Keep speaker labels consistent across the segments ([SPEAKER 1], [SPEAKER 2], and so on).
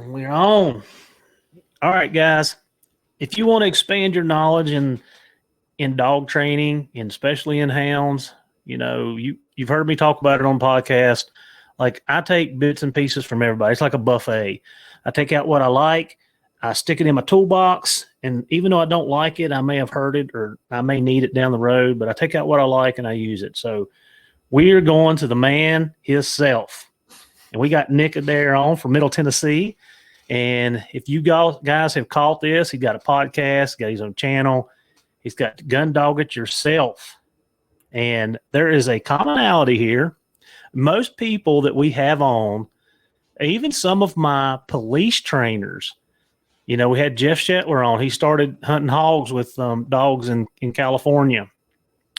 [SPEAKER 1] We're on. All right, guys. If you want to expand your knowledge in dog training, and especially in hounds, you've heard me talk about it on podcast. Like I take bits and pieces from everybody. It's like a buffet. I take out what I like, I stick it in my toolbox, and even though I don't like it, I may have heard it or I may need it down the road, but I take out what I like and I use it. So we are going to the man himself. And we got Nick there on from Middle Tennessee. And if you guys have caught this, he got a podcast, got his own channel. He's got Gun Dog It Yourself. And there is a commonality here. Most people that we have on, even some of my police trainers, we had Jeff Shetler on. He started hunting hogs with dogs in California.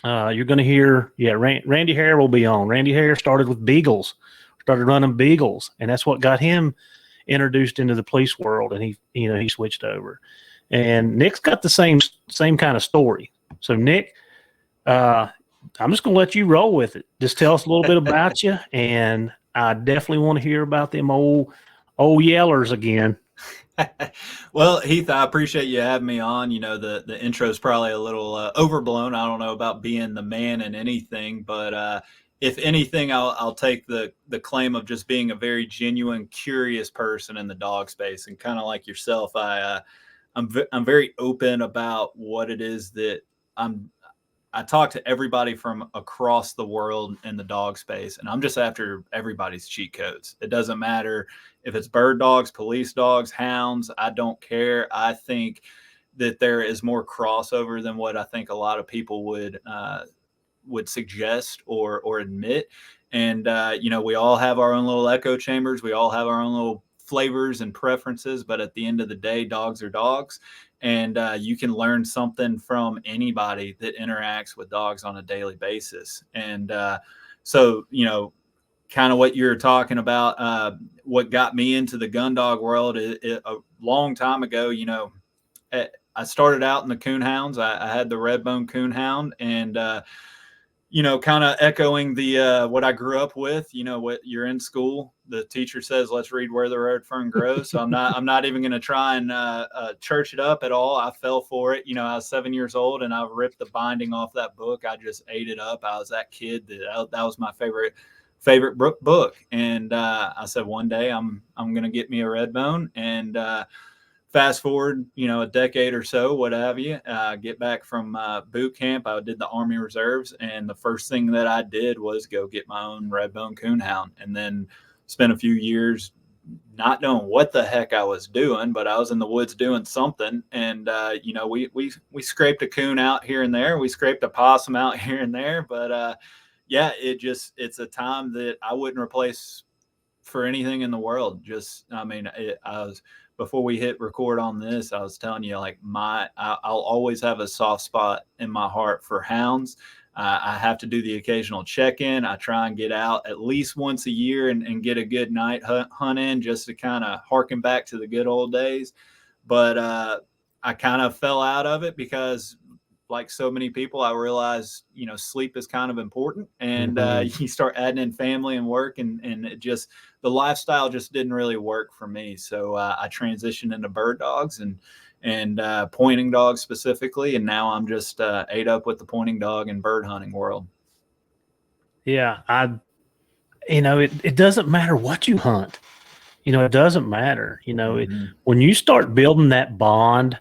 [SPEAKER 1] You're going to hear, Randy Hare will be on. Randy Hare started with beagles, started running beagles, and that's what got him introduced into the police world, and he switched over. And Nick's got the same kind of story. So Nick, I'm just gonna let you roll with it. Just tell us a little bit about you, and I definitely want to hear about them old yellers again.
[SPEAKER 2] Well, Heath, I appreciate you having me on. The intro is probably a little overblown. I don't know about being the man in anything, but if anything, I'll take the claim of just being a very genuine, curious person in the dog space, and kind of like yourself, I'm very open about what it is that I talk to everybody from across the world in the dog space, and I'm just after everybody's cheat codes. It doesn't matter if it's bird dogs, police dogs, hounds. I don't care. I think that there is more crossover than what I think a lot of people would suggest or admit. And, we all have our own little echo chambers. We all have our own little flavors and preferences, but at the end of the day, dogs are dogs. And you can learn something from anybody that interacts with dogs on a daily basis. And so, kind of what you're talking about, what got me into the gun dog world a long time ago, I started out in the coon hounds. I had the red bone coon hound, and kind of echoing the what I grew up with. What you're in school, the teacher says, "Let's read Where the Red Fern Grows." So I'm not even going to try and church it up at all. I fell for it. I was 7 years old, and I ripped the binding off that book. I just ate it up. I was that kid that was my favorite book. And I said, one day I'm going to get me a red bone. And fast forward, a decade or so, what have you, get back from boot camp. I did the Army Reserves, and the first thing that I did was go get my own red bone coon hound, and then spent a few years not knowing what the heck I was doing, but I was in the woods doing something. And, we scraped a coon out here and there. We scraped a possum out here and there. But, it's a time that I wouldn't replace for anything in the world. Before we hit record on this, I was telling you, like, I'll always have a soft spot in my heart for hounds. I have to do the occasional check-in. I try and get out at least once a year and get a good night hunt in, just to kind of harken back to the good old days. But I kind of fell out of it because, like so many people, I realized, sleep is kind of important, and you start adding in family and work, and the lifestyle just didn't really work for me. So I transitioned into bird dogs and pointing dogs specifically. And now I'm just ate up with the pointing dog and bird hunting world.
[SPEAKER 1] Yeah. It doesn't matter what you hunt. It doesn't matter. When you start building that bond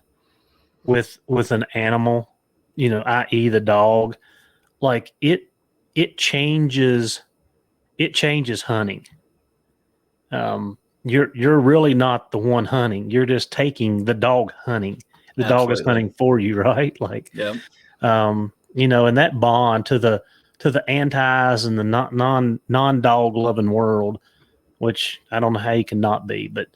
[SPEAKER 1] with an animal, i.e. the dog, like it changes hunting. You're really not the one hunting. You're just taking the dog hunting. The
[SPEAKER 2] Absolutely.
[SPEAKER 1] Dog is hunting for you, right? Like,
[SPEAKER 2] yeah.
[SPEAKER 1] And that bond to the antis and the non-dog loving world, which I don't know how you can not be, but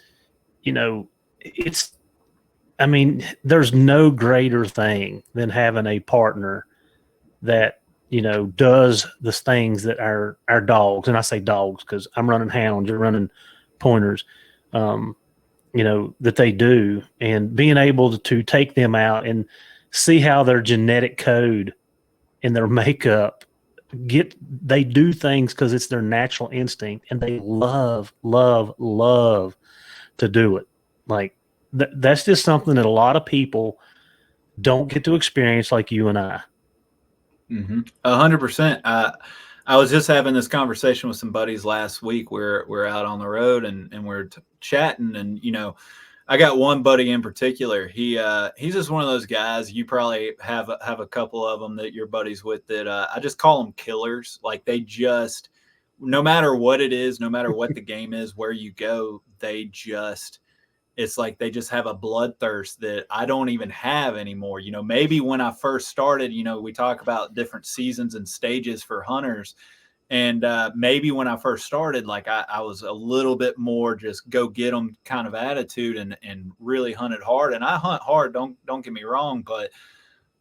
[SPEAKER 1] there's no greater thing than having a partner that, does the things that our dogs, and I say dogs because I'm running hounds, you're running pointers, that they do, and being able to take them out and see how their genetic code and their makeup they do things because it's their natural instinct, and they love to do it. Like that's just something that a lot of people don't get to experience like you and I.
[SPEAKER 2] 100%. I was just having this conversation with some buddies last week where we're out on the road and we're chatting, and I got one buddy in particular. He's just one of those guys. You probably have a couple of them that you're buddies with that I just call them killers. Like they just, no matter what it is, no matter what the game is, where you go, it's like they just have a bloodthirst that I don't even have anymore. Maybe when I first started, we talk about different seasons and stages for hunters. And maybe when I first started, like I was a little bit more just go get them kind of attitude and really hunted hard. And I hunt hard, don't get me wrong, but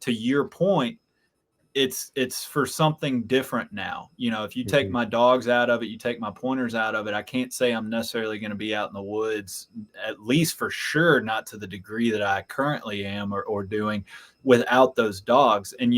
[SPEAKER 2] to your point, it's for something different now. If you take my dogs out of it, you take my pointers out of it, I can't say I'm necessarily going to be out in the woods, at least for sure, not to the degree that I currently am or doing without those dogs. And,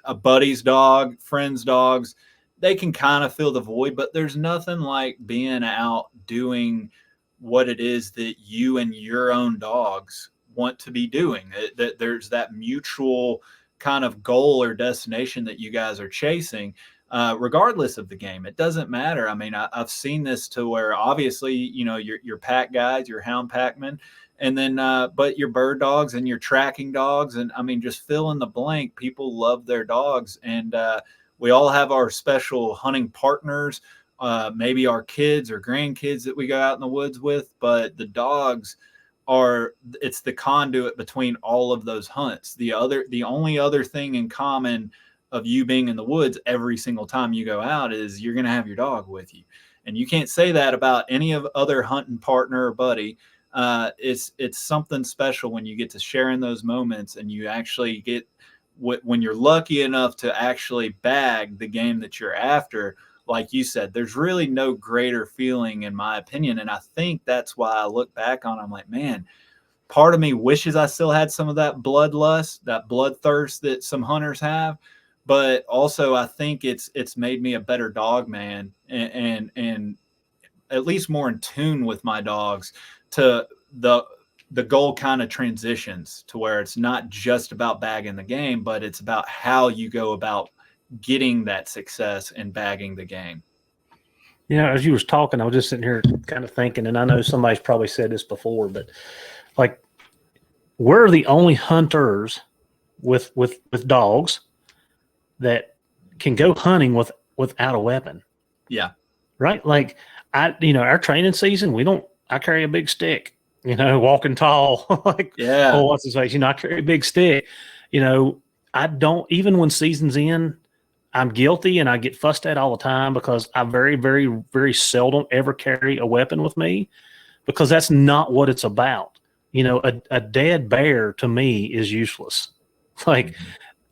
[SPEAKER 2] a buddy's dog, friend's dogs, they can kind of fill the void, but there's nothing like being out doing what it is that you and your own dogs want to be doing. That there's that mutual kind of goal or destination that you guys are chasing, regardless of the game. It doesn't matter. I mean, I've seen this to where obviously, your pack guys, your hound packmen, and then, but your bird dogs and your tracking dogs. And I mean, just fill in the blank. People love their dogs. And, we all have our special hunting partners, maybe our kids or grandkids that we go out in the woods with, but the dogs it's the conduit between all of those hunts. The only other thing in common of you being in the woods every single time you go out is you're going to have your dog with you. And you can't say that about any of other hunting partner or buddy. It's something special when you get to share in those moments and you actually get, when you're lucky enough to actually bag the game that you're after. Like you said, there's really no greater feeling, in my opinion. And I think that's why I look back on it, I'm like, man, part of me wishes I still had some of that bloodlust, that bloodthirst that some hunters have. But also I think it's made me a better dog man and at least more in tune with my dogs to the goal kind of transitions to where it's not just about bagging the game, but it's about how you go about getting that success and bagging the game.
[SPEAKER 1] As you was talking, I was just sitting here kind of thinking, and I know somebody's probably said this before, but like we're the only hunters with dogs that can go hunting without a weapon.
[SPEAKER 2] Yeah.
[SPEAKER 1] Right. Like our training season, I carry a big stick, walking tall, like,
[SPEAKER 2] yeah.
[SPEAKER 1] Oh, what's his face? I carry a big stick, I don't, even when season's in, I'm guilty and I get fussed at all the time because I very, very, very seldom ever carry a weapon with me because that's not what it's about. A dead bear to me is useless. Like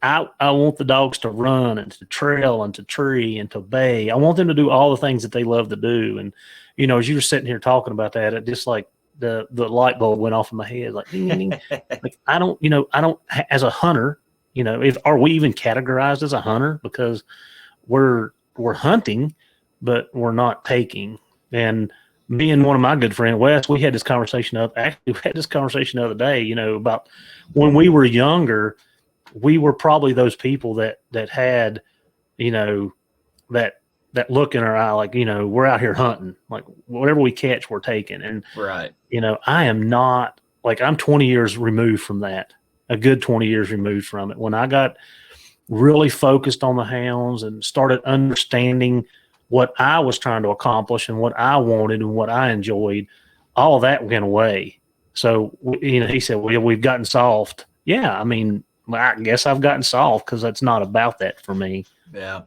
[SPEAKER 1] I want the dogs to run and to trail and to tree and to bay. I want them to do all the things that they love to do. And, as you were sitting here talking about that, it just like the light bulb went off in my head. Like, ding, ding, ding. Like I don't, as a hunter, are we even categorized as a hunter? Because we're hunting, but we're not taking. And me and one of my good friends, Wes, we had this conversation the other day, about when we were younger, we were probably those people that had, that look in our eye, like, we're out here hunting, like whatever we catch, we're taking. And,
[SPEAKER 2] right.
[SPEAKER 1] I am not, like, I'm 20 years removed from that, a good 20 years removed from it. When I got really focused on the hounds and started understanding what I was trying to accomplish and what I wanted and what I enjoyed, all of that went away. So, he said, well, we've gotten soft. Yeah. I mean, I guess I've gotten soft because that's not about that for me.
[SPEAKER 2] Yeah.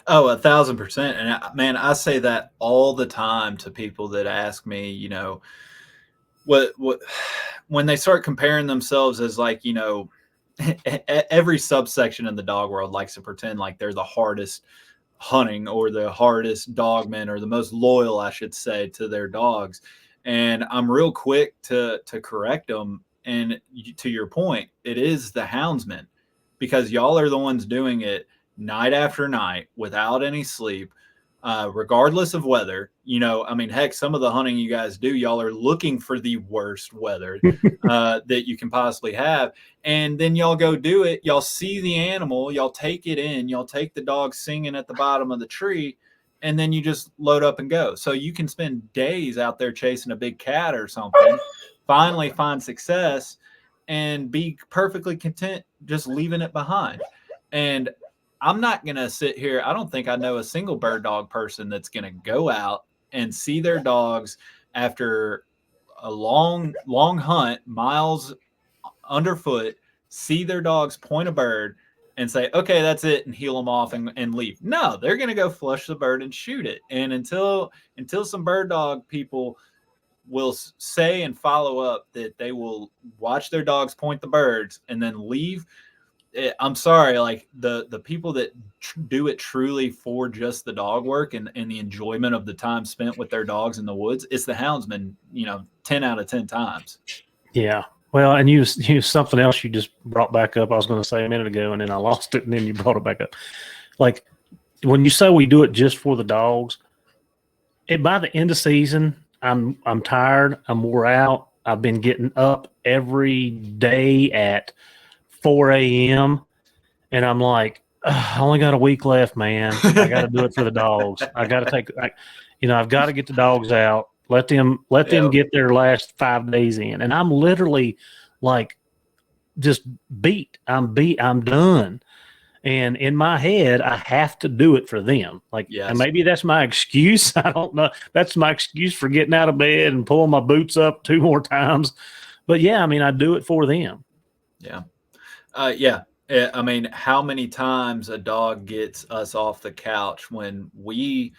[SPEAKER 2] Oh, 1,000%. And man, I say that all the time to people that ask me, what when they start comparing themselves as like, every subsection in the dog world likes to pretend like they're the hardest hunting or the hardest dogman or the most loyal, I should say, to their dogs. And I'm real quick to correct them. And to your point, it is the houndsmen, because y'all are the ones doing it night after night without any sleep. regardless of weather. I mean, heck, some of the hunting you guys do, y'all are looking for the worst weather that you can possibly have. And then y'all go do it. Y'all see the animal, y'all take it in, y'all take the dog singing at the bottom of the tree, and then you just load up and go. So you can spend days out there chasing a big cat or something, finally find success, and be perfectly content just leaving it behind. And I'm not going to sit here. I don't think I know a single bird dog person that's going to go out and see their dogs after a long, long hunt, miles underfoot, see their dogs point a bird and say, okay, that's it, and heel them off and leave. No, they're going to go flush the bird and shoot it. And until some bird dog people will say and follow up that they will watch their dogs point the birds and then leave, I'm sorry, like the people that do it truly for just the dog work and the enjoyment of the time spent with their dogs in the woods, it's the houndsman, 10 out of 10 times.
[SPEAKER 1] Yeah. Well, and you something else you just brought back up. I was going to say a minute ago, and then I lost it, and then you brought it back up. Like when you say we do it just for the dogs, by the end of season, I'm tired. I'm wore out. I've been getting up every day at 4 a.m. and I'm like, I only got a week left, man. I got to do it for the dogs. I got to I've got to get the dogs out. Let them get their last 5 days in. And I'm literally like just beat. I'm done. And in my head, I have to do it for them. Like, yes. And maybe that's my excuse. I don't know. That's my excuse for getting out of bed and pulling my boots up 2 more times. But yeah, I mean, I do it for them.
[SPEAKER 2] Yeah. Yeah. I mean, how many times a dog gets us off the couch when we,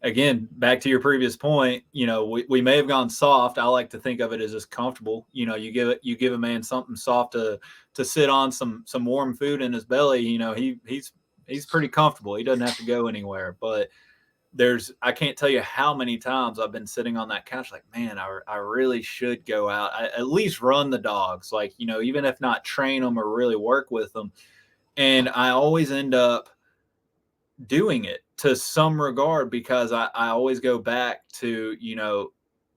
[SPEAKER 2] again, back to your previous point, we may have gone soft. I like to think of it as just comfortable. You give a man something soft to sit on, some warm food in his belly. He's pretty comfortable. He doesn't have to go anywhere. But I can't tell you how many times I've been sitting on that couch like, man, I really should go out. At least run the dogs, like, even if not train them or really work with them. And I always end up doing it to some regard because I always go back to,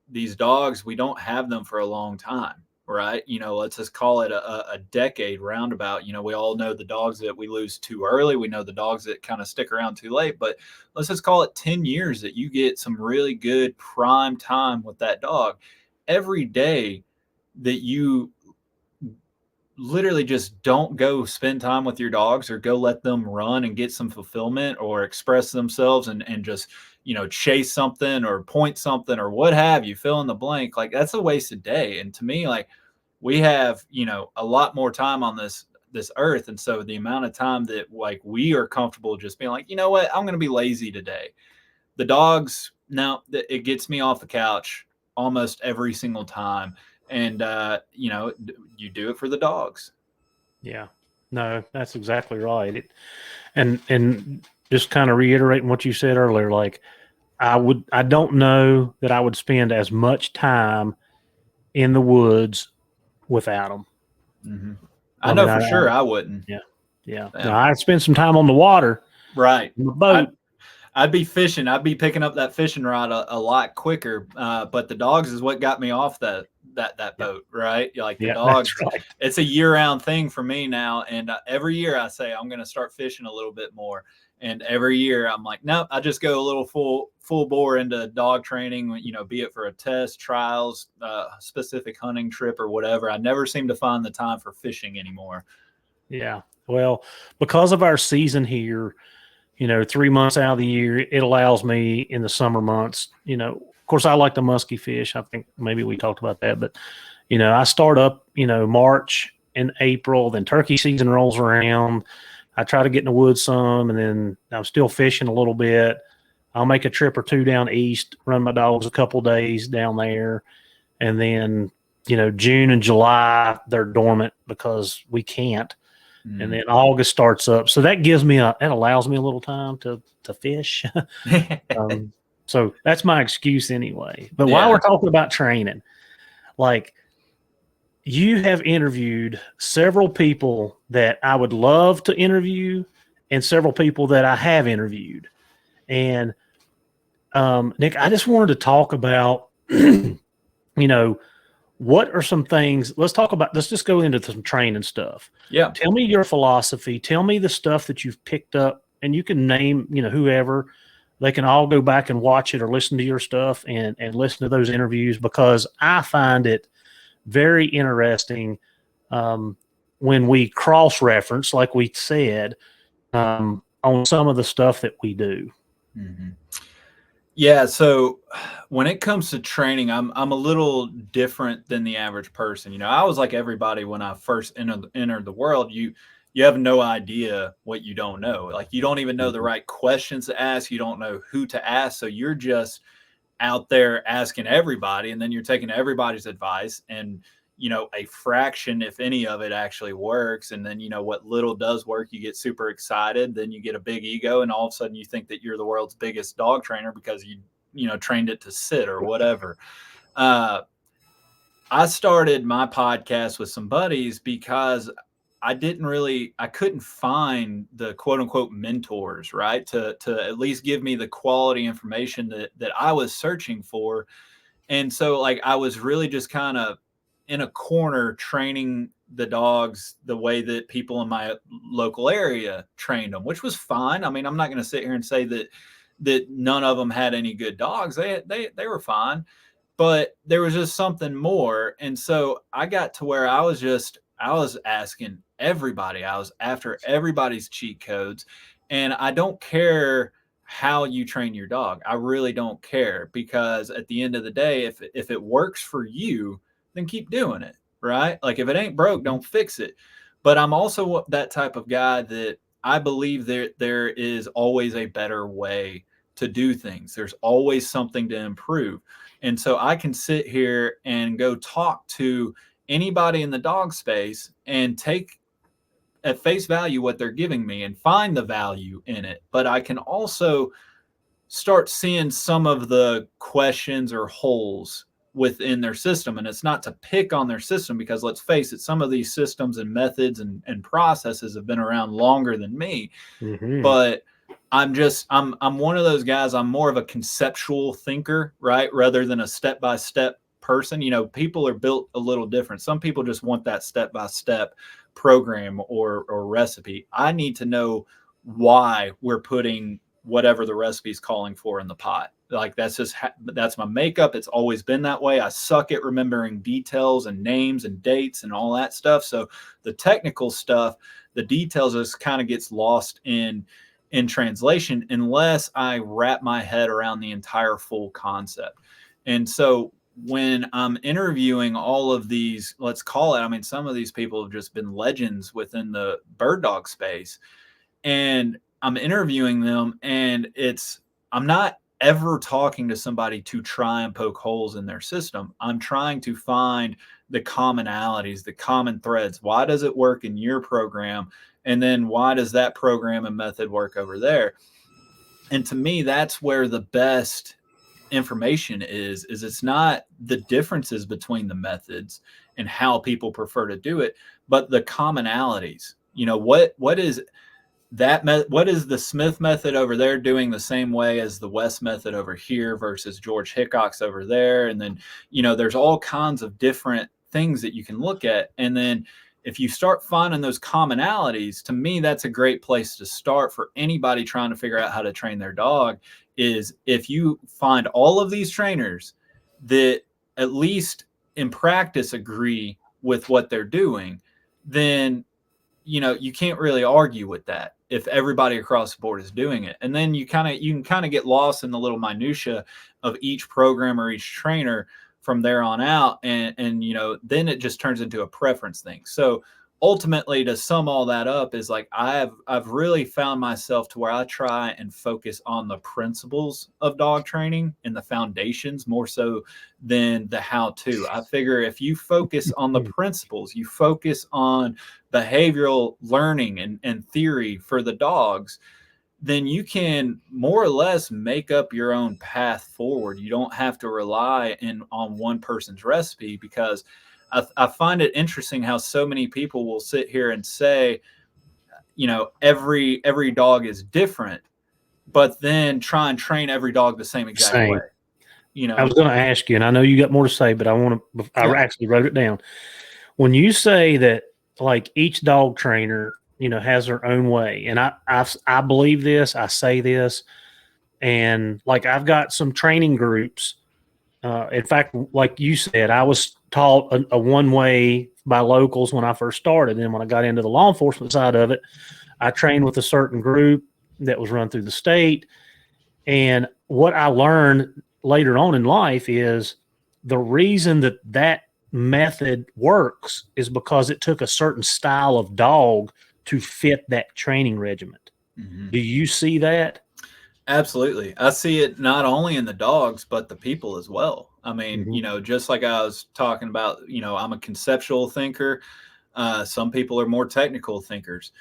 [SPEAKER 2] these dogs, we don't have them for a long time, right? Let's just call it a decade roundabout. We all know the dogs that we lose too early. We know the dogs that kind of stick around too late, but let's just call it 10 years that you get some really good prime time with that dog. Every day that you literally just don't go spend time with your dogs or go let them run and get some fulfillment or express themselves and just, chase something or point something or what have you, fill in the blank, like that's a wasted day. And to me, like we have, a lot more time on this earth. And so the amount of time that like we are comfortable just being like, you know what, I'm going to be lazy today. The dogs, now it gets me off the couch almost every single time. And, you do it for the dogs.
[SPEAKER 1] Yeah, no, that's exactly right. And just kind of reiterating what you said earlier, like I don't know that I would spend as much time in the woods without them.
[SPEAKER 2] Mm-hmm. I know for sure I wouldn't.
[SPEAKER 1] Yeah. Yeah. No, I'd spend some time on the water.
[SPEAKER 2] Right.
[SPEAKER 1] On the boat.
[SPEAKER 2] I'd be fishing. I'd be picking up that fishing rod a lot quicker. But the dogs is what got me off that boat, right? Like the dogs, right. It's a year-round thing for me now. And every year I say I'm going to start fishing a little bit more. And every year I'm like, nope, I just go a little full bore into dog training, be it for a test, trials, specific hunting trip or whatever. I never seem to find the time for fishing anymore.
[SPEAKER 1] Yeah. Well, because of our season here, 3 months out of the year, it allows me in the summer months, of course, I like the musky fish. I think maybe we talked about that, but, I start up, March and April, then turkey season rolls around. I try to get in the woods some, and then I'm still fishing a little bit. I'll make a trip or two down east, run my dogs a couple days down there. And then, June and July, they're dormant because we can't. And then August starts up. So that allows me a little time to fish. So that's my excuse anyway. But while we're talking about training, like you have interviewed several people that I would love to interview and several people that I have interviewed. And Nick, I just wanted to talk about, you know, what are some things? Let's just go into some training stuff.
[SPEAKER 2] Yeah.
[SPEAKER 1] Tell me your philosophy. Tell me the stuff that you've picked up, and you can name, whoever. They can all go back and watch it or listen to your stuff and listen to those interviews, because I find it very interesting when we cross reference, like we said, on some of the stuff that we do.
[SPEAKER 2] Mm-hmm. Yeah, so when it comes to training, I'm a little different than the average person. I was like everybody when I first entered the world. You have no idea what you don't know. Like, you don't even know the right questions to ask. You don't know who to ask. So you're just out there asking everybody, and then you're taking everybody's advice, and a fraction, if any of it, actually works. And then what little does work, you get super excited, then you get a big ego, and all of a sudden you think that you're the world's biggest dog trainer because you trained it to sit or whatever. I started my podcast with some buddies because I couldn't find the quote unquote mentors, right? To at least give me the quality information that I was searching for. And so, like, I was really just kind of in a corner training the dogs the way that people in my local area trained them, which was fine. I mean, I'm not going to sit here and say that none of them had any good dogs. They were fine, but there was just something more. And so I got to where I was asking everybody. I was after everybody's cheat codes, and I don't care how you train your dog. I really don't care, because at the end of the day, if it works for you, then keep doing it, right? Like, if it ain't broke, don't fix it. But I'm also that type of guy that I believe there is always a better way to do things. There's always something to improve. And so I can sit here and go talk to anybody in the dog space and take at face value what they're giving me and find the value in it. But I can also start seeing some of the questions or holes within their system. And it's not to pick on their system, because let's face it, some of these systems and methods and processes have been around longer than me.
[SPEAKER 1] Mm-hmm.
[SPEAKER 2] But I'm one of those guys. I'm more of a conceptual thinker, right? Rather than a step-by-step person. People are built a little different. Some people just want that step-by-step program or recipe. I need to know why we're putting whatever the recipe is calling for in the pot. Like, that's my makeup. It's always been that way. I suck at remembering details and names and dates and all that stuff. So the technical stuff, the details, just kind of gets lost in translation unless I wrap my head around the entire full concept. And so when I'm interviewing all of these, let's call it, I mean, some of these people have just been legends within the bird dog space, and I'm interviewing them, and I'm not ever talking to somebody to try and poke holes in their system. I'm trying to find the commonalities, the common threads. Why does it work in your program? And then why does that program and method work over there? And to me, that's where the best information is it's not the differences between the methods and how people prefer to do it, but the commonalities. What is what is the Smith method over there doing the same way as the West method over here versus George Hickok's over there? And then, there's all kinds of different things that you can look at. And then if you start finding those commonalities, to me, that's a great place to start for anybody trying to figure out how to train their dog. Is if you find all of these trainers that at least in practice agree with what they're doing, then you can't really argue with that if everybody across the board is doing it. And then you can kind of get lost in the little minutia of each program or each trainer from there on out. And then it just turns into a preference thing. So ultimately, to sum all that up, is like, I've really found myself to where I try and focus on the principles of dog training and the foundations more so than the how-to. I figure if you focus on the principles, you focus on behavioral learning and theory for the dogs, then you can more or less make up your own path forward. You don't have to rely on one person's recipe, because I find it interesting how so many people will sit here and say, every dog is different, but then try and train every dog the same exact
[SPEAKER 1] Same.
[SPEAKER 2] way. You know,
[SPEAKER 1] I was going to ask you, and I know you got more to say, but I
[SPEAKER 2] Yeah.
[SPEAKER 1] actually wrote it down. When you say that, like, each dog trainer, has their own way, and I believe this, I say this, and like I've got some training groups. In fact, like you said, I was taught a one way by locals when I first started. And then when I got into the law enforcement side of it, I trained with a certain group that was run through the state. And what I learned later on in life is the reason that method works is because it took a certain style of dog to fit that training regiment.
[SPEAKER 2] Mm-hmm.
[SPEAKER 1] Do you see that?
[SPEAKER 2] Absolutely. I see it not only in the dogs, but the people as well. I mean,
[SPEAKER 1] Mm-hmm.
[SPEAKER 2] just like I was talking about, I'm a conceptual thinker. Some people are more technical thinkers.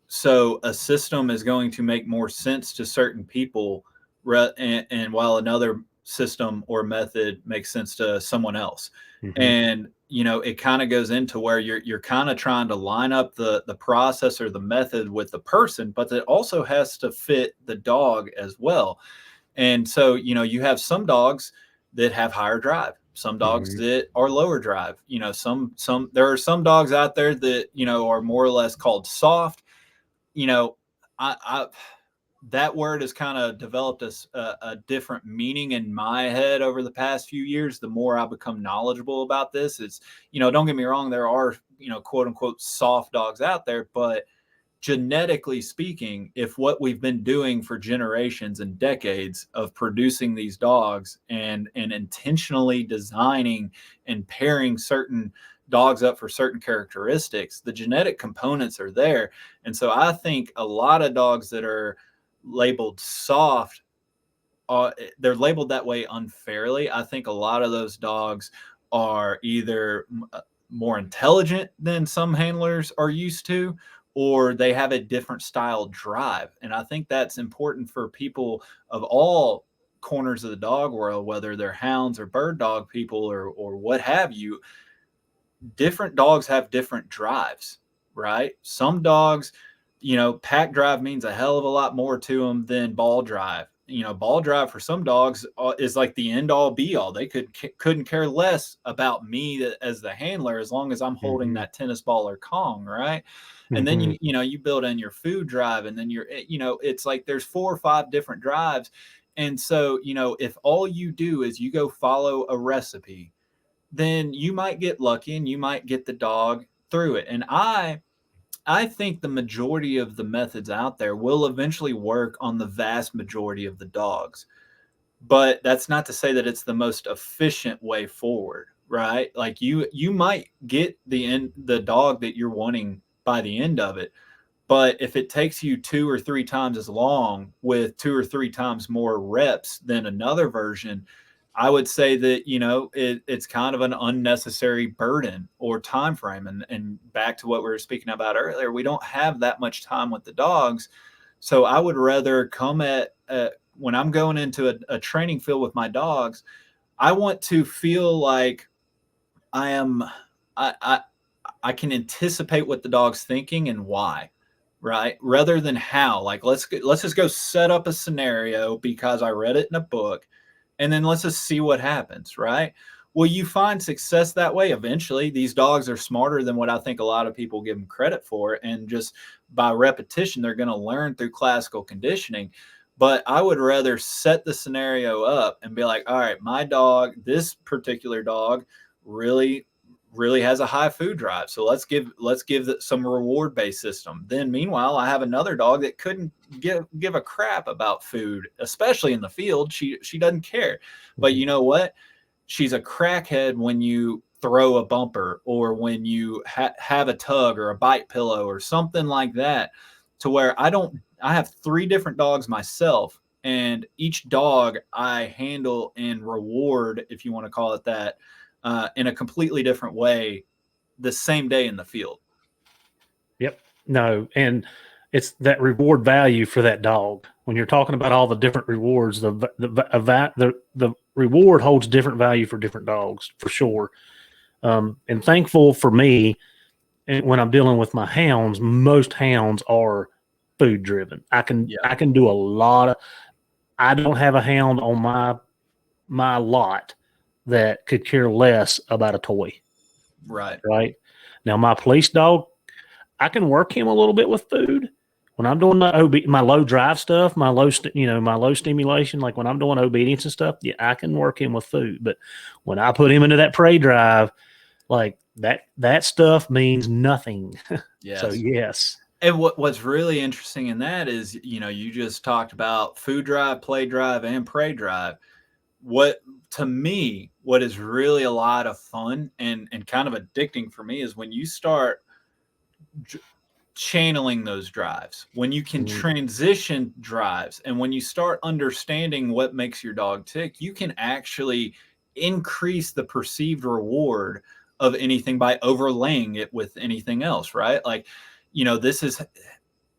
[SPEAKER 2] So a system is going to make more sense to certain people, and while another system or method makes sense to someone else.
[SPEAKER 1] Mm-hmm.
[SPEAKER 2] And it kind of goes into where you're kind of trying to line up the process or the method with the person, but it also has to fit the dog as well. And so you have some dogs that have higher drive, some dogs
[SPEAKER 1] Mm-hmm.
[SPEAKER 2] that are lower drive. Some there are some dogs out there that are more or less called soft. you know, I that word has kind of developed a different meaning in my head over the past few years. The more I become knowledgeable about this, it's don't get me wrong, there are quote unquote soft dogs out there, but genetically speaking, if what we've been doing for generations and decades of producing these dogs and intentionally designing and pairing certain dogs up for certain characteristics, the genetic components are there. And so I think a lot of dogs that are labeled soft, they're labeled that way unfairly. I think a lot of those dogs are either more intelligent than some handlers are used to, or they have a different style drive. And I think that's important for people of all corners of the dog world, whether they're hounds or bird dog people or what have you. Different dogs have different drives, right? Some dogs, pack drive means a hell of a lot more to them than ball drive. Ball drive for some dogs is like the end all be all. They couldn't care less about me as the handler as long as I'm holding
[SPEAKER 1] Mm-hmm.
[SPEAKER 2] that tennis ball or Kong, right? And then
[SPEAKER 1] Mm-hmm.
[SPEAKER 2] you build in your food drive, and then it's like there's 4 or 5 different drives. And so if all you do is you go follow a recipe, then you might get lucky and you might get the dog through it. And I think the majority of the methods out there will eventually work on the vast majority of the dogs. But that's not to say that it's the most efficient way forward, right? Like you might get the dog that you're wanting by the end of it. But if it takes you 2 or 3 times as long with 2 or 3 times more reps than another version, I would say that it's kind of an unnecessary burden or time frame. And back to what we were speaking about earlier, we don't have that much time with the dogs. So I would rather come at when I'm going into a training field with my dogs, I want to feel like I am I, I I can anticipate what the dog's thinking and why, right? Rather than how. Like let's just go set up a scenario because I read it in a book, and then let's just see what happens, right? Will you find success that way? Eventually, these dogs are smarter than what I think a lot of people give them credit for, and just by repetition, they're going to learn through classical conditioning. But I would rather set the scenario up and be like, all right, my dog, this particular dog, really has a high food drive. So let's give some reward based system. Then meanwhile, I have another dog that couldn't give a crap about food, especially in the field. She doesn't care. But you know what? She's a crackhead when you throw a bumper or when you have a tug or a bite pillow or something like that, to where I have 3 different dogs myself, and each dog I handle and reward, if you want to call it that, in a completely different way the same day in the field.
[SPEAKER 1] Yep. No, and it's that reward value for that dog. When you're talking about all the different rewards, the reward holds different value for different dogs for sure. And thankful for me, when I'm dealing with my hounds, most hounds are food driven. I
[SPEAKER 2] Yeah.
[SPEAKER 1] can do a lot of. I don't have a hound on my lot that could care less about a toy.
[SPEAKER 2] Right.
[SPEAKER 1] Right now, my police dog, I can work him a little bit with food. When I'm doing my low drive stuff, my low stimulation, like when I'm doing obedience and stuff, yeah, I can work him with food. But when I put him into that prey drive, like that stuff means nothing.
[SPEAKER 2] Yes.
[SPEAKER 1] So yes.
[SPEAKER 2] And what's really interesting in that is, you just talked about food drive, play drive, and prey drive. To me, what is really a lot of fun and kind of addicting for me is when you start channeling those drives, when you can transition drives, and when you start understanding what makes your dog tick, you can actually increase the perceived reward of anything by overlaying it with anything else, right? Like, this is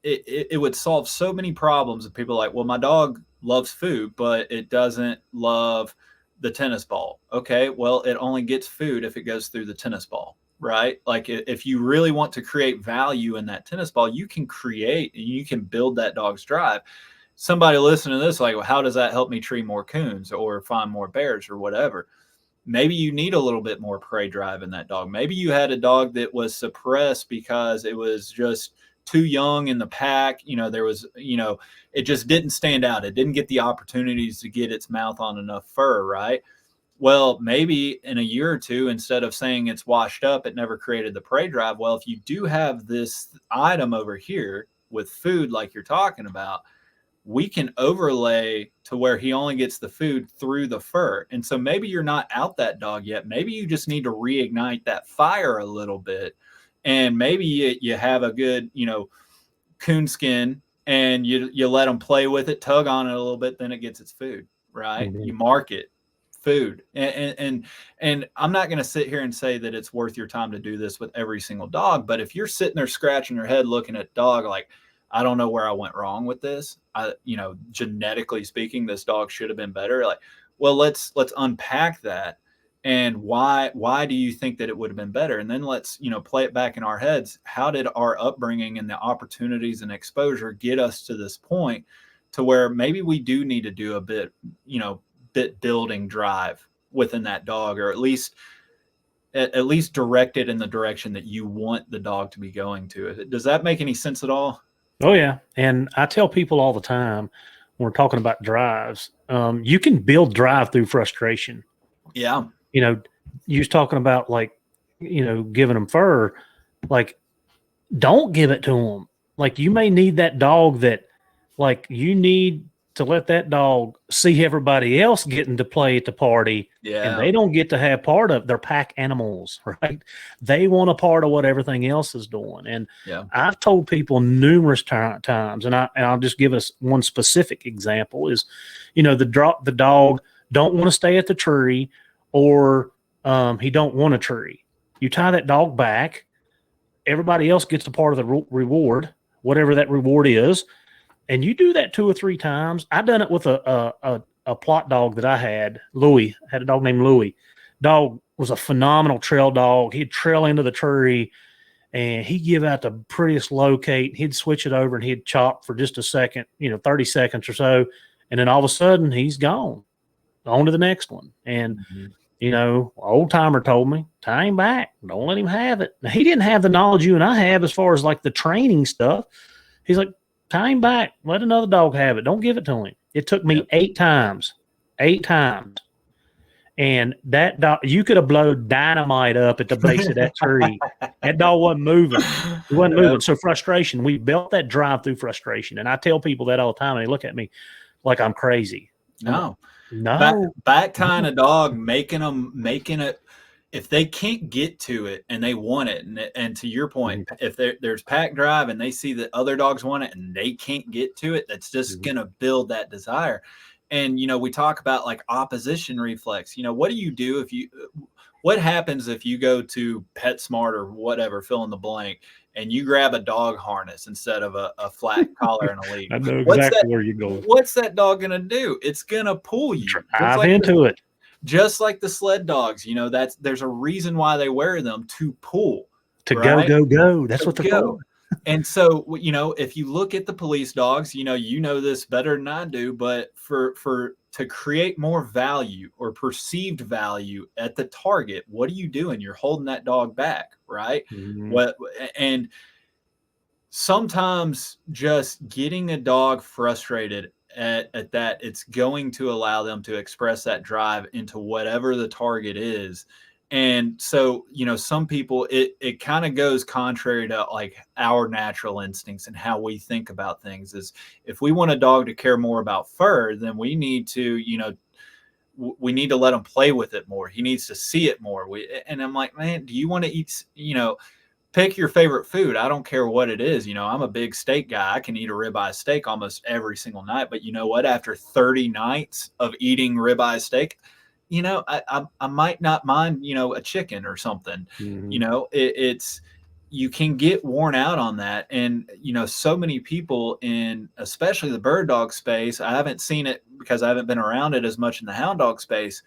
[SPEAKER 2] it would solve so many problems if people are like, well, my dog loves food, but it doesn't love the tennis ball. Okay, well, it only gets food if it goes through the tennis ball, right? Like if you really want to create value in that tennis ball, you can create and you can build that dog's drive. Somebody listening to this, like, well, how does that help me tree more coons or find more bears or whatever? Maybe you need a little bit more prey drive in that dog. Maybe you had a dog that was suppressed because it was just too young in the pack. There was, it just didn't stand out. It didn't get the opportunities to get its mouth on enough fur, right? Well, maybe in a year or two, instead of saying it's washed up, it never created the prey drive. Well, if you do have this item over here with food, like you're talking about, we can overlay to where he only gets the food through the fur. And so maybe you're not out that dog yet. Maybe you just need to reignite that fire a little bit. And maybe you have a good, coon skin and you let them play with it, tug on it a little bit, then it gets its food, right? You mark it food. And I'm not going to sit here and say that it's worth your time to do this with every single dog. But if you're sitting there scratching your head, looking at dog, like, I don't know where I went wrong with this. Genetically speaking, this dog should have been better. Like, well, let's unpack that. And why do you think that it would have been better? And then let's, play it back in our heads. How did our upbringing and the opportunities and exposure get us to this point to where maybe we do need to do a bit building drive within that dog, or at least direct it in the direction that you want the dog to be going to. Does that make any sense at all?
[SPEAKER 1] Oh yeah. And I tell people all the time when we're talking about drives, you can build drive through frustration.
[SPEAKER 2] Yeah.
[SPEAKER 1] You was talking about giving them fur, like don't give it to them. Like you may need that dog that you need to let that dog see everybody else getting to play at the party.
[SPEAKER 2] Yeah.
[SPEAKER 1] And they don't get to have part of their pack animals, right? They want a part of what everything else is doing. And I've told people numerous times, and I'll just give us one specific example is, the dog don't want to stay at the tree or he don't want a tree. You tie that dog back. Everybody else gets a part of the reward, whatever that reward is. And you do that 2 or 3 times. I done it with a plot dog that I had, Louis. I had a dog named Louis. Dog was a phenomenal trail dog. He'd trail into the tree, and he'd give out the prettiest locate. He'd switch it over, and he'd chop for just a second, 30 seconds or so. And then all of a sudden, he's gone. On to the next one. And, old timer told me, tie him back. Don't let him have it. Now, he didn't have the knowledge you and I have as far as the training stuff. He's like, tie him back. Let another dog have it. Don't give it to him. It took me 8 times. 8 times. And that dog, you could have blown dynamite up at the base of that tree. That dog wasn't moving. He wasn't moving. So frustration, we built that drive through frustration. And I tell people that all the time, and they look at me like I'm crazy.
[SPEAKER 2] No.
[SPEAKER 1] No.
[SPEAKER 2] Back tying a dog, making it, if they can't get to it and they want it, and to your point, if there's pack drive and they see that other dogs want it and they can't get to it, that's just going to build that desire. And, we talk about opposition reflex. What do you do what happens if you go to PetSmart or whatever, fill in the blank, and you grab a dog harness instead of a flat collar and a lead?
[SPEAKER 1] I know exactly where you're going.
[SPEAKER 2] What's that dog going to do? It's going to pull you.
[SPEAKER 1] Dive into it.
[SPEAKER 2] Just like the sled dogs, there's a reason why they wear them, to pull.
[SPEAKER 1] To go. That's what they're for.
[SPEAKER 2] And so, if you look at the police dogs, you know this better than I do, but to create more value or perceived value at the target, what are you doing? You're holding that dog back, right?
[SPEAKER 1] Mm-hmm.
[SPEAKER 2] And sometimes just getting a dog frustrated at that, it's going to allow them to express that drive into whatever the target is. And so, some people, it kind of goes contrary to like our natural instincts and how we think about things. Is if we want a dog to care more about fur, then we need to, we need to let him play with it more. He needs to see it more. And I'm like, man, do you want to eat, pick your favorite food. I don't care what it is. I'm a big steak guy. I can eat a ribeye steak almost every single night. But you know what? After 30 nights of eating ribeye steak, I might not mind, a chicken or something.
[SPEAKER 1] Mm-hmm.
[SPEAKER 2] It's you can get worn out on that. And, so many people in especially the bird dog space, I haven't seen it because I haven't been around it as much in the hound dog space.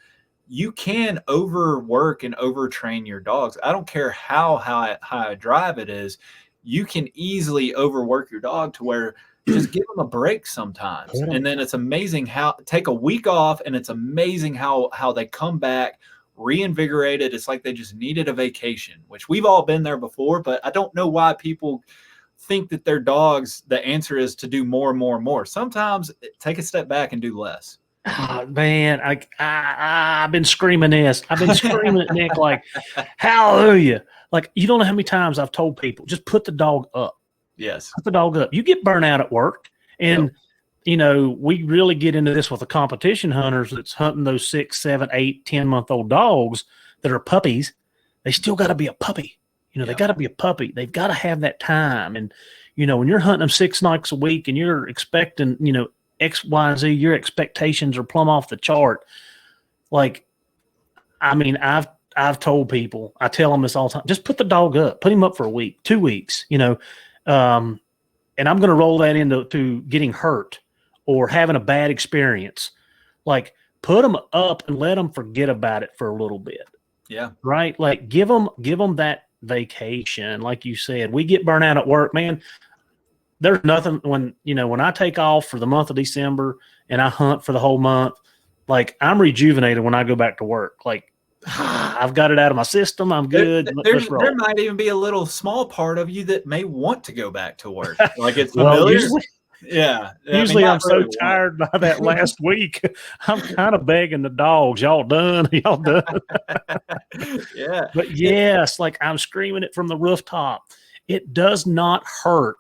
[SPEAKER 2] You can overwork and overtrain your dogs. I don't care how high a drive it is. You can easily overwork your dog to where just give them a break sometimes. And then it's amazing how take a week off, and it's amazing how they come back reinvigorated. It's like they just needed a vacation, which we've all been there before, but I don't know why people think that their dogs, the answer is to do more and more and more. Sometimes take a step back and do less.
[SPEAKER 1] Oh, man, I've been screaming this. I've been screaming at Nick like, hallelujah. Like, you don't know how many times I've told people, just put the dog up.
[SPEAKER 2] Yes.
[SPEAKER 1] Put the dog up. You get burnt out at work. And, we really get into this with the competition hunters that's hunting those 6, 7, 8, 10-month-old dogs that are puppies. They still got to be a puppy. They got to be a puppy. They've got to have that time. And, when you're hunting them 6 nights a week and you're expecting, X, Y, and Z, your expectations are plumb off the chart. Like, I mean, I've told people, I tell them this all the time, just put the dog up, put him up for a week, 2 weeks, and I'm going to roll that into getting hurt or having a bad experience. Like, put them up and let them forget about it for a little bit.
[SPEAKER 2] Yeah.
[SPEAKER 1] Right. Like, give them that vacation. Like you said, we get burnt out at work, man. There's nothing when I take off for the month of December and I hunt for the whole month, like, I'm rejuvenated when I go back to work. Like, I've got it out of my system. I'm good.
[SPEAKER 2] There might even be a little small part of you that may want to go back to work. Like, it's familiar.
[SPEAKER 1] Well,
[SPEAKER 2] usually
[SPEAKER 1] I'm so tired by that last week. I'm kind of begging the dogs, y'all done? Y'all done?
[SPEAKER 2] Yeah.
[SPEAKER 1] But yes, like, I'm screaming it from the rooftop. It does not hurt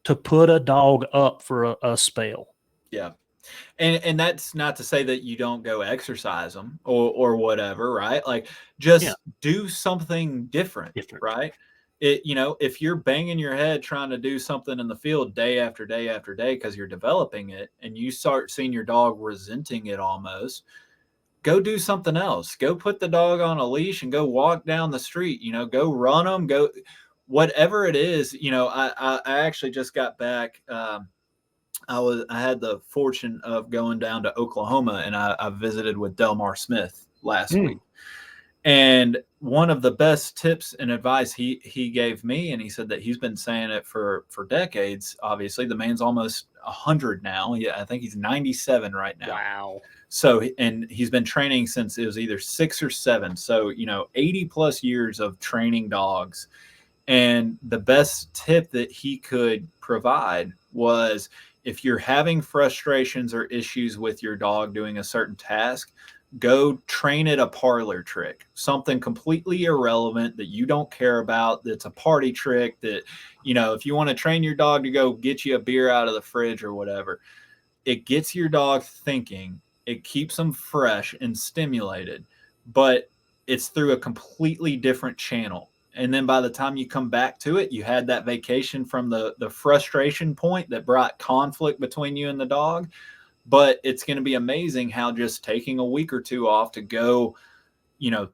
[SPEAKER 1] to put a dog up for a spell.
[SPEAKER 2] Yeah. And that's not to say that you don't go exercise them or whatever, right? Like, just do something different, right? If you're banging your head trying to do something in the field day after day after day because you're developing it, and you start seeing your dog resenting it almost, go do something else. Go put the dog on a leash and go walk down the street. Go run them. Go whatever it is. I actually just got back. I had the fortune of going down to Oklahoma, and I visited with Delmar Smith last week. And one of the best tips and advice he gave me, and he said that he's been saying it for decades. Obviously, the man's almost 100 now. Yeah, I think he's 97 right now.
[SPEAKER 1] Wow.
[SPEAKER 2] So, and he's been training since it was either 6 or 7. So, 80 plus years of training dogs. And the best tip that he could provide was, if you're having frustrations or issues with your dog doing a certain task, go train it a parlor trick, something completely irrelevant that you don't care about. That's a party trick that, if you want to train your dog to go get you a beer out of the fridge or whatever, it gets your dog thinking, it keeps them fresh and stimulated, but it's through a completely different channel. And then by the time you come back to it, you had that vacation from the frustration point that brought conflict between you and the dog. But it's going to be amazing how just taking a week or 2 off to go,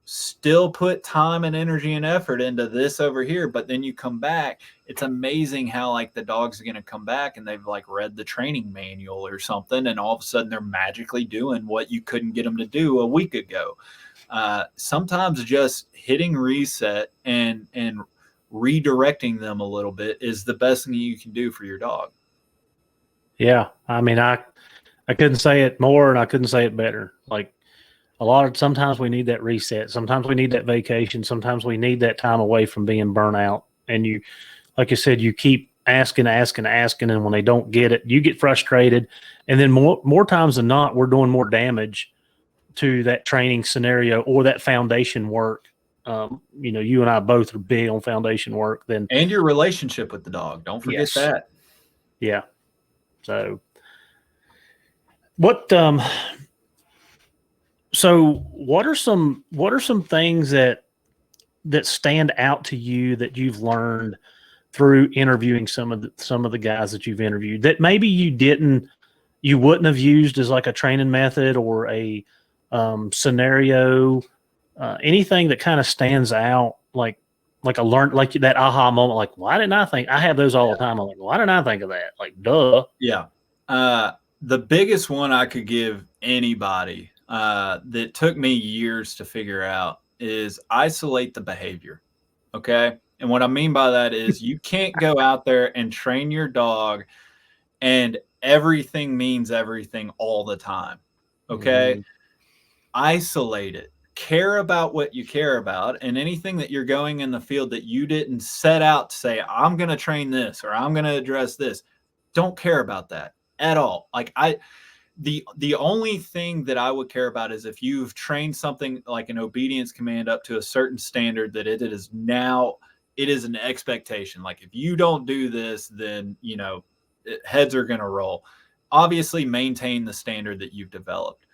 [SPEAKER 2] still put time and energy and effort into this over here. But then you come back, it's amazing how, like, the dogs are going to come back and they've, like, read the training manual or something. And all of a sudden they're magically doing what you couldn't get them to do a week ago. Sometimes just hitting reset and redirecting them a little bit is the best thing you can do for your dog.
[SPEAKER 1] Yeah. I mean, I couldn't say it more and I couldn't say it better. Like sometimes we need that reset. Sometimes we need that vacation. Sometimes we need that time away from being burnt out. And you, like you said, you keep asking. And when they don't get it, you get frustrated. And then more times than not, we're doing more damage to that training scenario or that foundation work. You and I both are big on foundation work.
[SPEAKER 2] And your relationship with the dog. Don't forget that.
[SPEAKER 1] Yeah. So what are some things that stand out to you that you've learned through interviewing some of the guys that you've interviewed that maybe you wouldn't have used as like a training method or a scenario, anything that kind of stands out, like like that aha moment, like, why didn't I think? I have those all the time. I'm like, why didn't I think of that? Like, duh.
[SPEAKER 2] Yeah. The biggest one I could give anybody that took me years to figure out is isolate the behavior. Okay. And what I mean by that is you can't go out there and train your dog and everything means everything all the time. Okay. Mm-hmm. Isolate it. Care about what you care about, and anything that you're going in the field that you didn't set out to say, I'm going to train this or I'm going to address this. Don't care about that at all. Like the only thing that I would care about is if you've trained something like an obedience command up to a certain standard that it is an expectation. Like if you don't do this, then, heads are going to roll. Obviously maintain the standard that you've developed,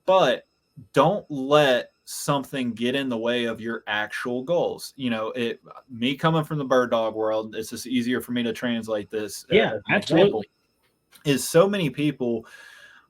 [SPEAKER 2] but don't let something get in the way of your actual goals. Me coming from the bird dog world, it's just easier for me to translate this.
[SPEAKER 1] Yeah, absolutely.
[SPEAKER 2] Is so many people,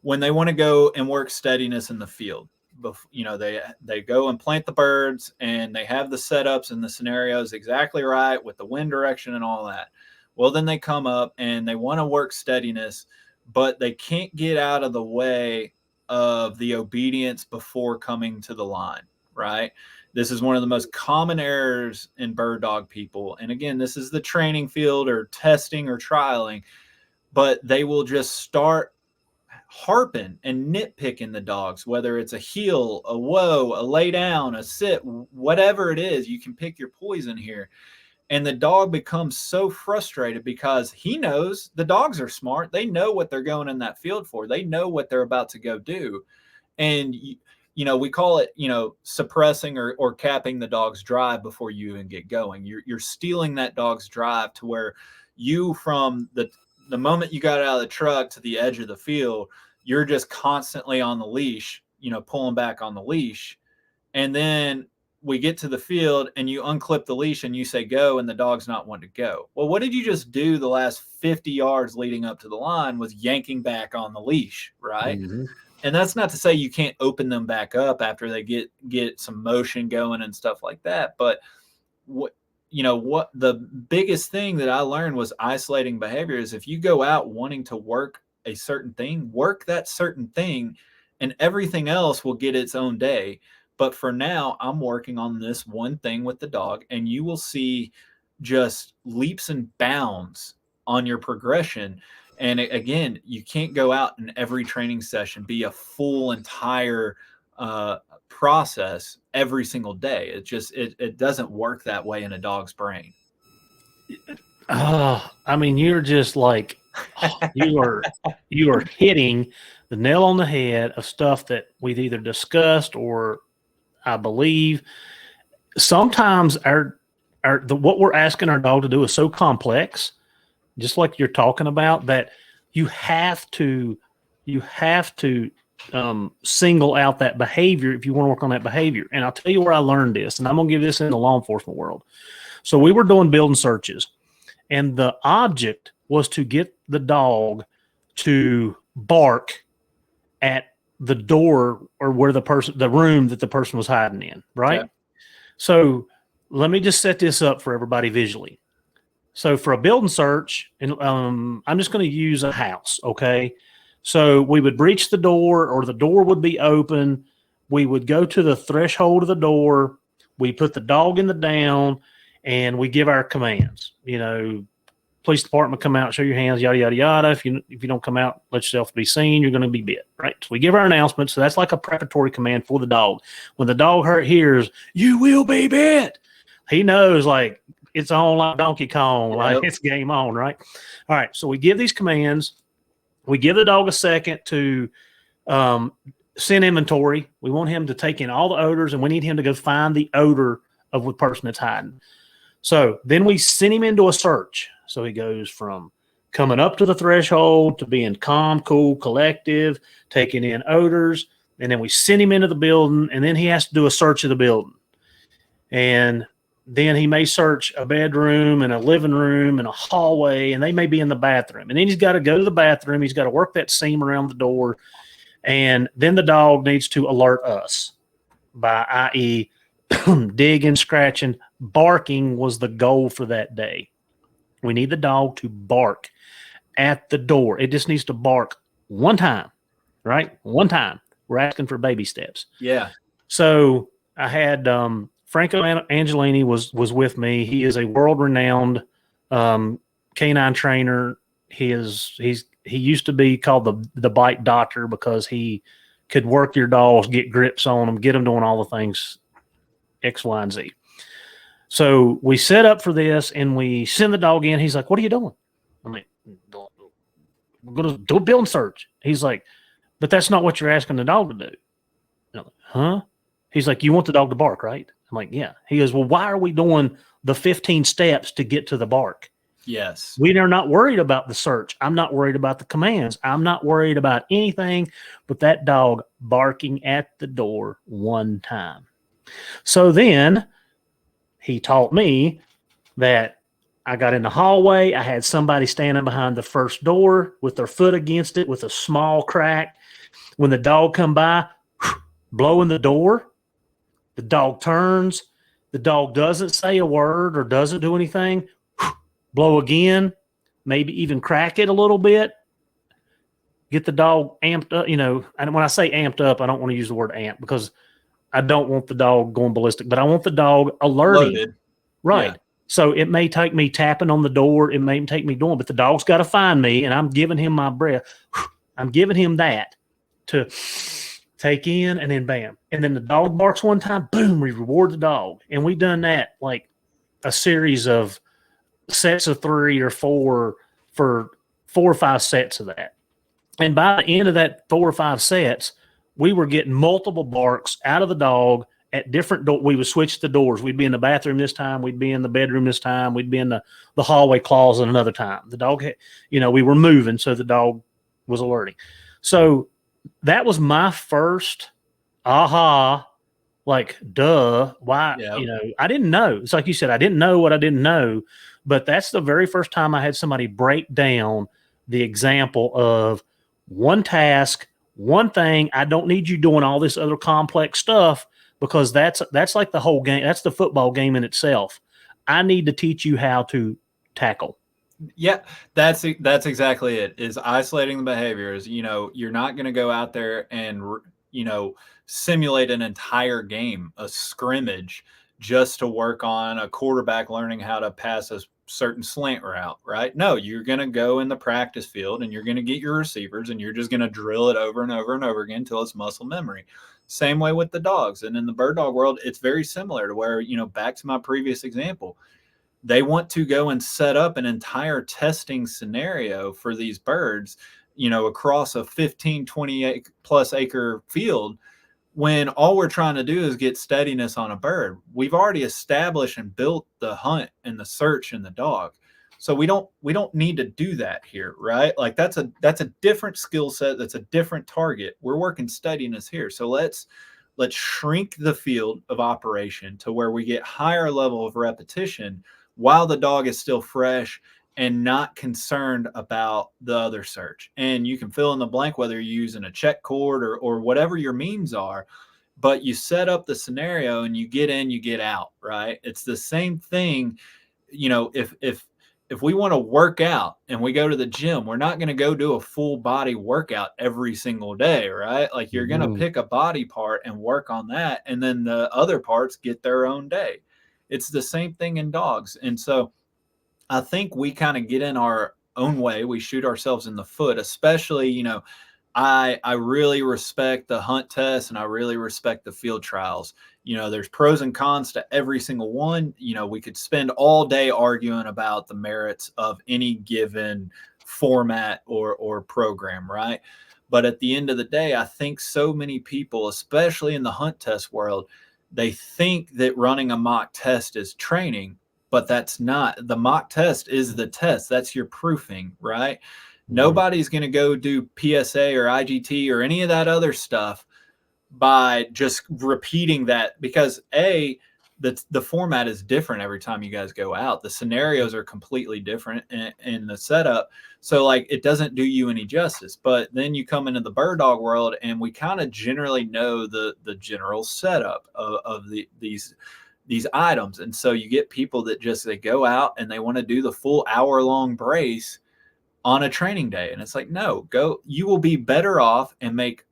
[SPEAKER 2] when they want to go and work steadiness in the field, they go and plant the birds and they have the setups and the scenarios exactly right with the wind direction and all that. Well, then they come up and they want to work steadiness, but they can't get out of the way of the obedience before coming to the line, right? This is one of the most common errors in bird dog people. And again, this is the training field or testing or trialing, but they will just start harping and nitpicking the dogs, whether it's a heel, a whoa, a lay down, a sit, whatever it is. You can pick your poison here. And the dog becomes so frustrated because he knows the dogs are smart. They know what they're going in that field for. They know what they're about to go do. And, we call it, suppressing or capping the dog's drive before you even get going. You're stealing that dog's drive to where you, from the moment you got out of the truck to the edge of the field, you're just constantly on the leash, pulling back on the leash. And then we get to the field and you unclip the leash and you say go, and the dog's not wanting to go. Well, what did you just do the last 50 yards leading up to the line was yanking back on the leash, right? Mm-hmm. And that's not to say you can't open them back up after they get some motion going and stuff like that. But what the biggest thing that I learned was isolating behavior is if you go out wanting to work a certain thing, work that certain thing, and everything else will get its own day. But for now, I'm working on this one thing with the dog, and you will see just leaps and bounds on your progression. And again, you can't go out in every training session, be a full entire process every single day. It doesn't work that way in a dog's brain.
[SPEAKER 1] I mean, you're just like, you are hitting the nail on the head of stuff that we've either discussed or I believe sometimes what we're asking our dog to do is so complex, just like you're talking about, that you have to single out that behavior if you want to work on that behavior. And I'll tell you where I learned this, and I'm going to give this in the law enforcement world. So we were doing building searches, and the object was to get the dog to bark at the door or where the room that the person was hiding in, right? Yeah. So let me just set this up for everybody visually. So for a building search, and I'm just going to use a house, okay? So we would breach the door, or the door would be open. We would go to the threshold of the door. We put the dog in the down, and we give our commands. Police department, come out, show your hands, yada yada yada. If you don't come out, let yourself be seen, you're going to be bit. Right. So we give our announcements. So that's like a preparatory command for the dog. When the dog hears you will be bit, he knows like it's on like Donkey Kong, like it's game on. Right. All right. So we give these commands. We give the dog a second to scent inventory. We want him to take in all the odors, and we need him to go find the odor of the person that's hiding. So then we send him into a search. So he goes from coming up to the threshold to being calm, cool, collective, taking in odors, and then we send him into the building, and then he has to do a search of the building. And then he may search a bedroom and a living room and a hallway, and they may be in the bathroom. And then he's got to go to the bathroom. He's got to work that seam around the door. And then the dog needs to alert us by, i.e., digging, scratching, barking was the goal for that day. We need the dog to bark at the door. It just needs to bark one time, right? One time. We're asking for baby steps.
[SPEAKER 2] Yeah. So
[SPEAKER 1] I had Franco Angelini was with me. He is a world-renowned canine trainer. He used to be called the bite doctor because he could work your dogs, get grips on them, get them doing all the things X, Y, and Z. So we set up for this, and we send the dog in. He's like, "What are you doing?" I'm like, "We're going to do a building search." He's like, "But that's not what you're asking the dog to do." And I'm like, "Huh?" He's like, "You want the dog to bark, right?" I'm like, "Yeah." He goes, "Well, why are we doing the 15 steps to get to the bark?"
[SPEAKER 2] Yes.
[SPEAKER 1] We are not worried about the search. I'm not worried about the commands. I'm not worried about anything but that dog barking at the door one time. So then he taught me that I got in the hallway. I had somebody standing behind the first door with their foot against it with a small crack. When the dog come by, blow in the door. The dog turns. The dog doesn't say a word or doesn't do anything. Blow again. Maybe even crack it a little bit. Get the dog amped up. And when I say amped up, I don't want to use the word amp because I don't want the dog going ballistic, but I want the dog alerting.
[SPEAKER 2] Loaded.
[SPEAKER 1] Right.
[SPEAKER 2] Yeah.
[SPEAKER 1] So it may take me tapping on the door. It may take me doing, but the dog's got to find me, and I'm giving him my breath. I'm giving him that to take in, and then bam. And then the dog barks one time, boom, we reward the dog. And we've done that like a series of sets of 3 or 4 for 4 or 5 sets of that. And by the end of that 4 or 5 sets, we were getting multiple barks out of the dog at different doors. We would switch the doors. We'd be in the bathroom this time. We'd be in the bedroom this time. We'd be in the hallway closet another time. The dog had, we were moving, so the dog was alerting. So that was my first aha, like, duh, why, I didn't know. It's like you said, I didn't know what I didn't know, but that's the very first time I had somebody break down the example of one task, one thing. I don't need you doing all this other complex stuff because that's like the whole game. That's the football game in itself. I need to teach you how to tackle.
[SPEAKER 2] Yeah, that's exactly it. Is isolating the behaviors. You're not going to go out there and simulate an entire game, a scrimmage, just to work on a quarterback learning how to pass a certain slant route, right? No, you're going to go in the practice field and you're going to get your receivers and you're just going to drill it over and over and over again until it's muscle memory. Same way with the dogs. And in the bird dog world, it's very similar to where, back to my previous example, they want to go and set up an entire testing scenario for these birds, across a 15, 20 plus acre field, when all we're trying to do is get steadiness on a bird. We've already established and built the hunt and the search in the dog. So we don't need to do that here, right? Like that's a different skill set. That's a different target. We're working steadiness here. So let's shrink the field of operation to where we get higher level of repetition while the dog is still fresh and not concerned about the other search. And you can fill in the blank, whether you're using a check cord or whatever your means are, but you set up the scenario and you get in, you get out, right? It's the same thing. If we want to work out and we go to the gym, we're not going to go do a full body workout every single day, right? Like you're going to pick a body part and work on that. And then the other parts get their own day. It's the same thing in dogs. And so I think we kind of get in our own way. We shoot ourselves in the foot, especially, I really respect the hunt test and I really respect the field trials. There's pros and cons to every single one. We could spend all day arguing about the merits of any given format or program, right? But at the end of the day, I think so many people, especially in the hunt test world, they think that running a mock test is training, but that's not. The mock test is the test. That's your proofing, right? Nobody's going to go do PSA or IGT or any of that other stuff by just repeating that, because the format is different every time you guys go out. The scenarios are completely different in the setup. So like it doesn't do you any justice. But then you come into the bird dog world and we kind of generally know the general setup of these items. And so you get people that they go out and they want to do the full hour-long brace on a training day. And it's like, no, you will be better off and make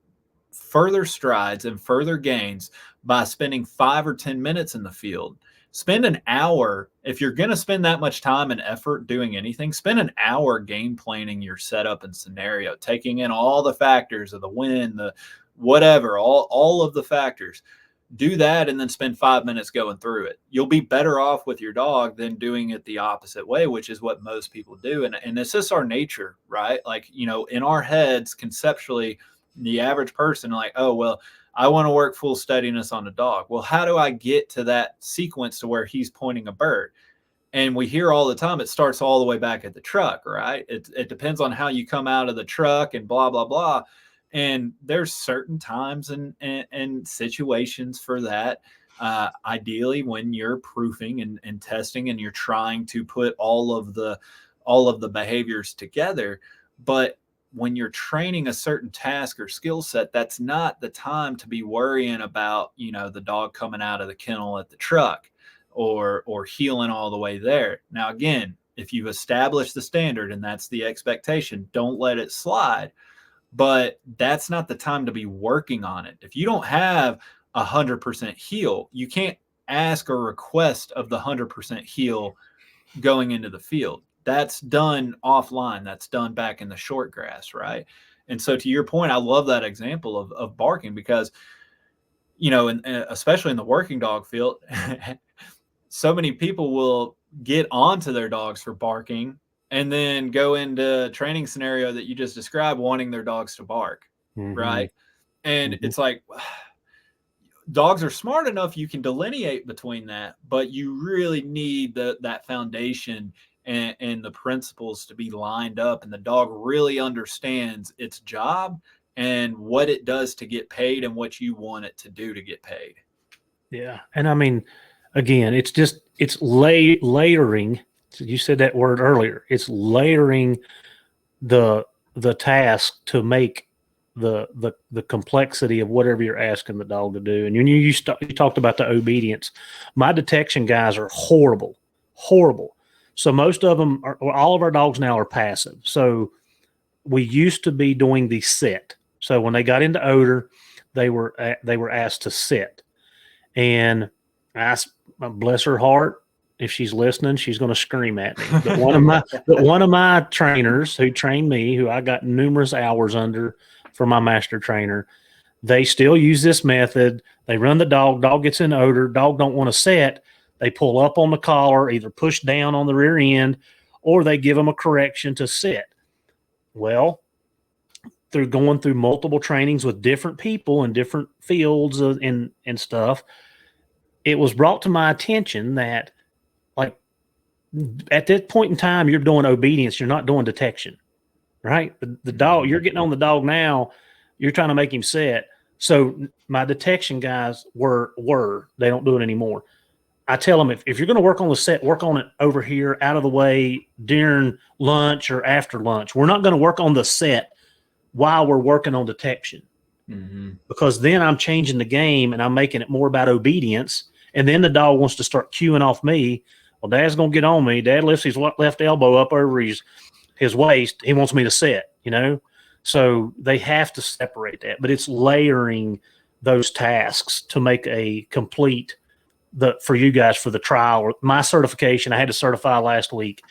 [SPEAKER 2] further strides and further gains by spending 5 or 10 minutes in the field. Spend an hour. If you're going to spend that much time and effort doing anything, spend an hour game planning your setup and scenario, taking in all the factors of the wind, the whatever, all of the factors. Do that and then spend 5 minutes going through it. You'll be better off with your dog than doing it the opposite way, which is what most people do. And it's just our nature, right? Like, in our heads, conceptually, the average person, like, oh, well, I want to work full steadiness on a dog. Well, how do I get to that sequence to where he's pointing a bird? And we hear all the time, it starts all the way back at the truck, right? It depends on how you come out of the truck and blah, blah, blah. And there's certain times and situations for that. Ideally, when you're proofing and testing and you're trying to put all of the behaviors together. But when you're training a certain task or skill set, that's not the time to be worrying about, the dog coming out of the kennel at the truck or healing all the way there. Now, again, if you've established the standard and that's the expectation, don't let it slide. But that's not the time to be working on it. If you don't have 100% heal, you can't ask or request of the 100% heal going into the field. That's done offline. That's done back in the short grass, right? And so to your point, I love that example of barking because, and especially in the working dog field, so many people will get onto their dogs for barking and then go into a training scenario that you just described, wanting their dogs to bark, right? And it's like, dogs are smart enough, you can delineate between that, but you really need that foundation and the principles to be lined up, and the dog really understands its job and what it does to get paid and what you want it to do to get paid.
[SPEAKER 1] Yeah. And I mean, again, it's layering. You said that word earlier. It's layering the task to make the complexity of whatever you're asking the dog to do. And you talked about the obedience. My detection guys are horrible. So most of them all of our dogs now are passive. So we used to be doing the sit. So when they got into odor, they were asked to sit. And bless her heart, if she's listening, she's going to scream at me. But one of my trainers who trained me, who I got numerous hours under for my master trainer, they still use this method. They run the dog gets in odor, dog don't want to sit. They pull up on the collar, either push down on the rear end, or they give them a correction to sit. Well, through going through multiple trainings with different people in different fields and stuff, it was brought to my attention that, like, at that point in time, you're doing obedience, you're not doing detection, right? The dog, you're getting on the dog now, you're trying to make him sit. So my detection guys they don't do it anymore. I tell them, if you're going to work on the set, work on it over here, out of the way, during lunch or after lunch. We're not going to work on the set while we're working on detection, because then I'm changing the game and I'm making it more about obedience. And then the dog wants to start cueing off me. Well, Dad's going to get on me. Dad lifts his left elbow up over his waist. He wants me to sit, So they have to separate that. But it's layering those tasks to make a complete for you guys for the trial or my certification. I had to certify last week.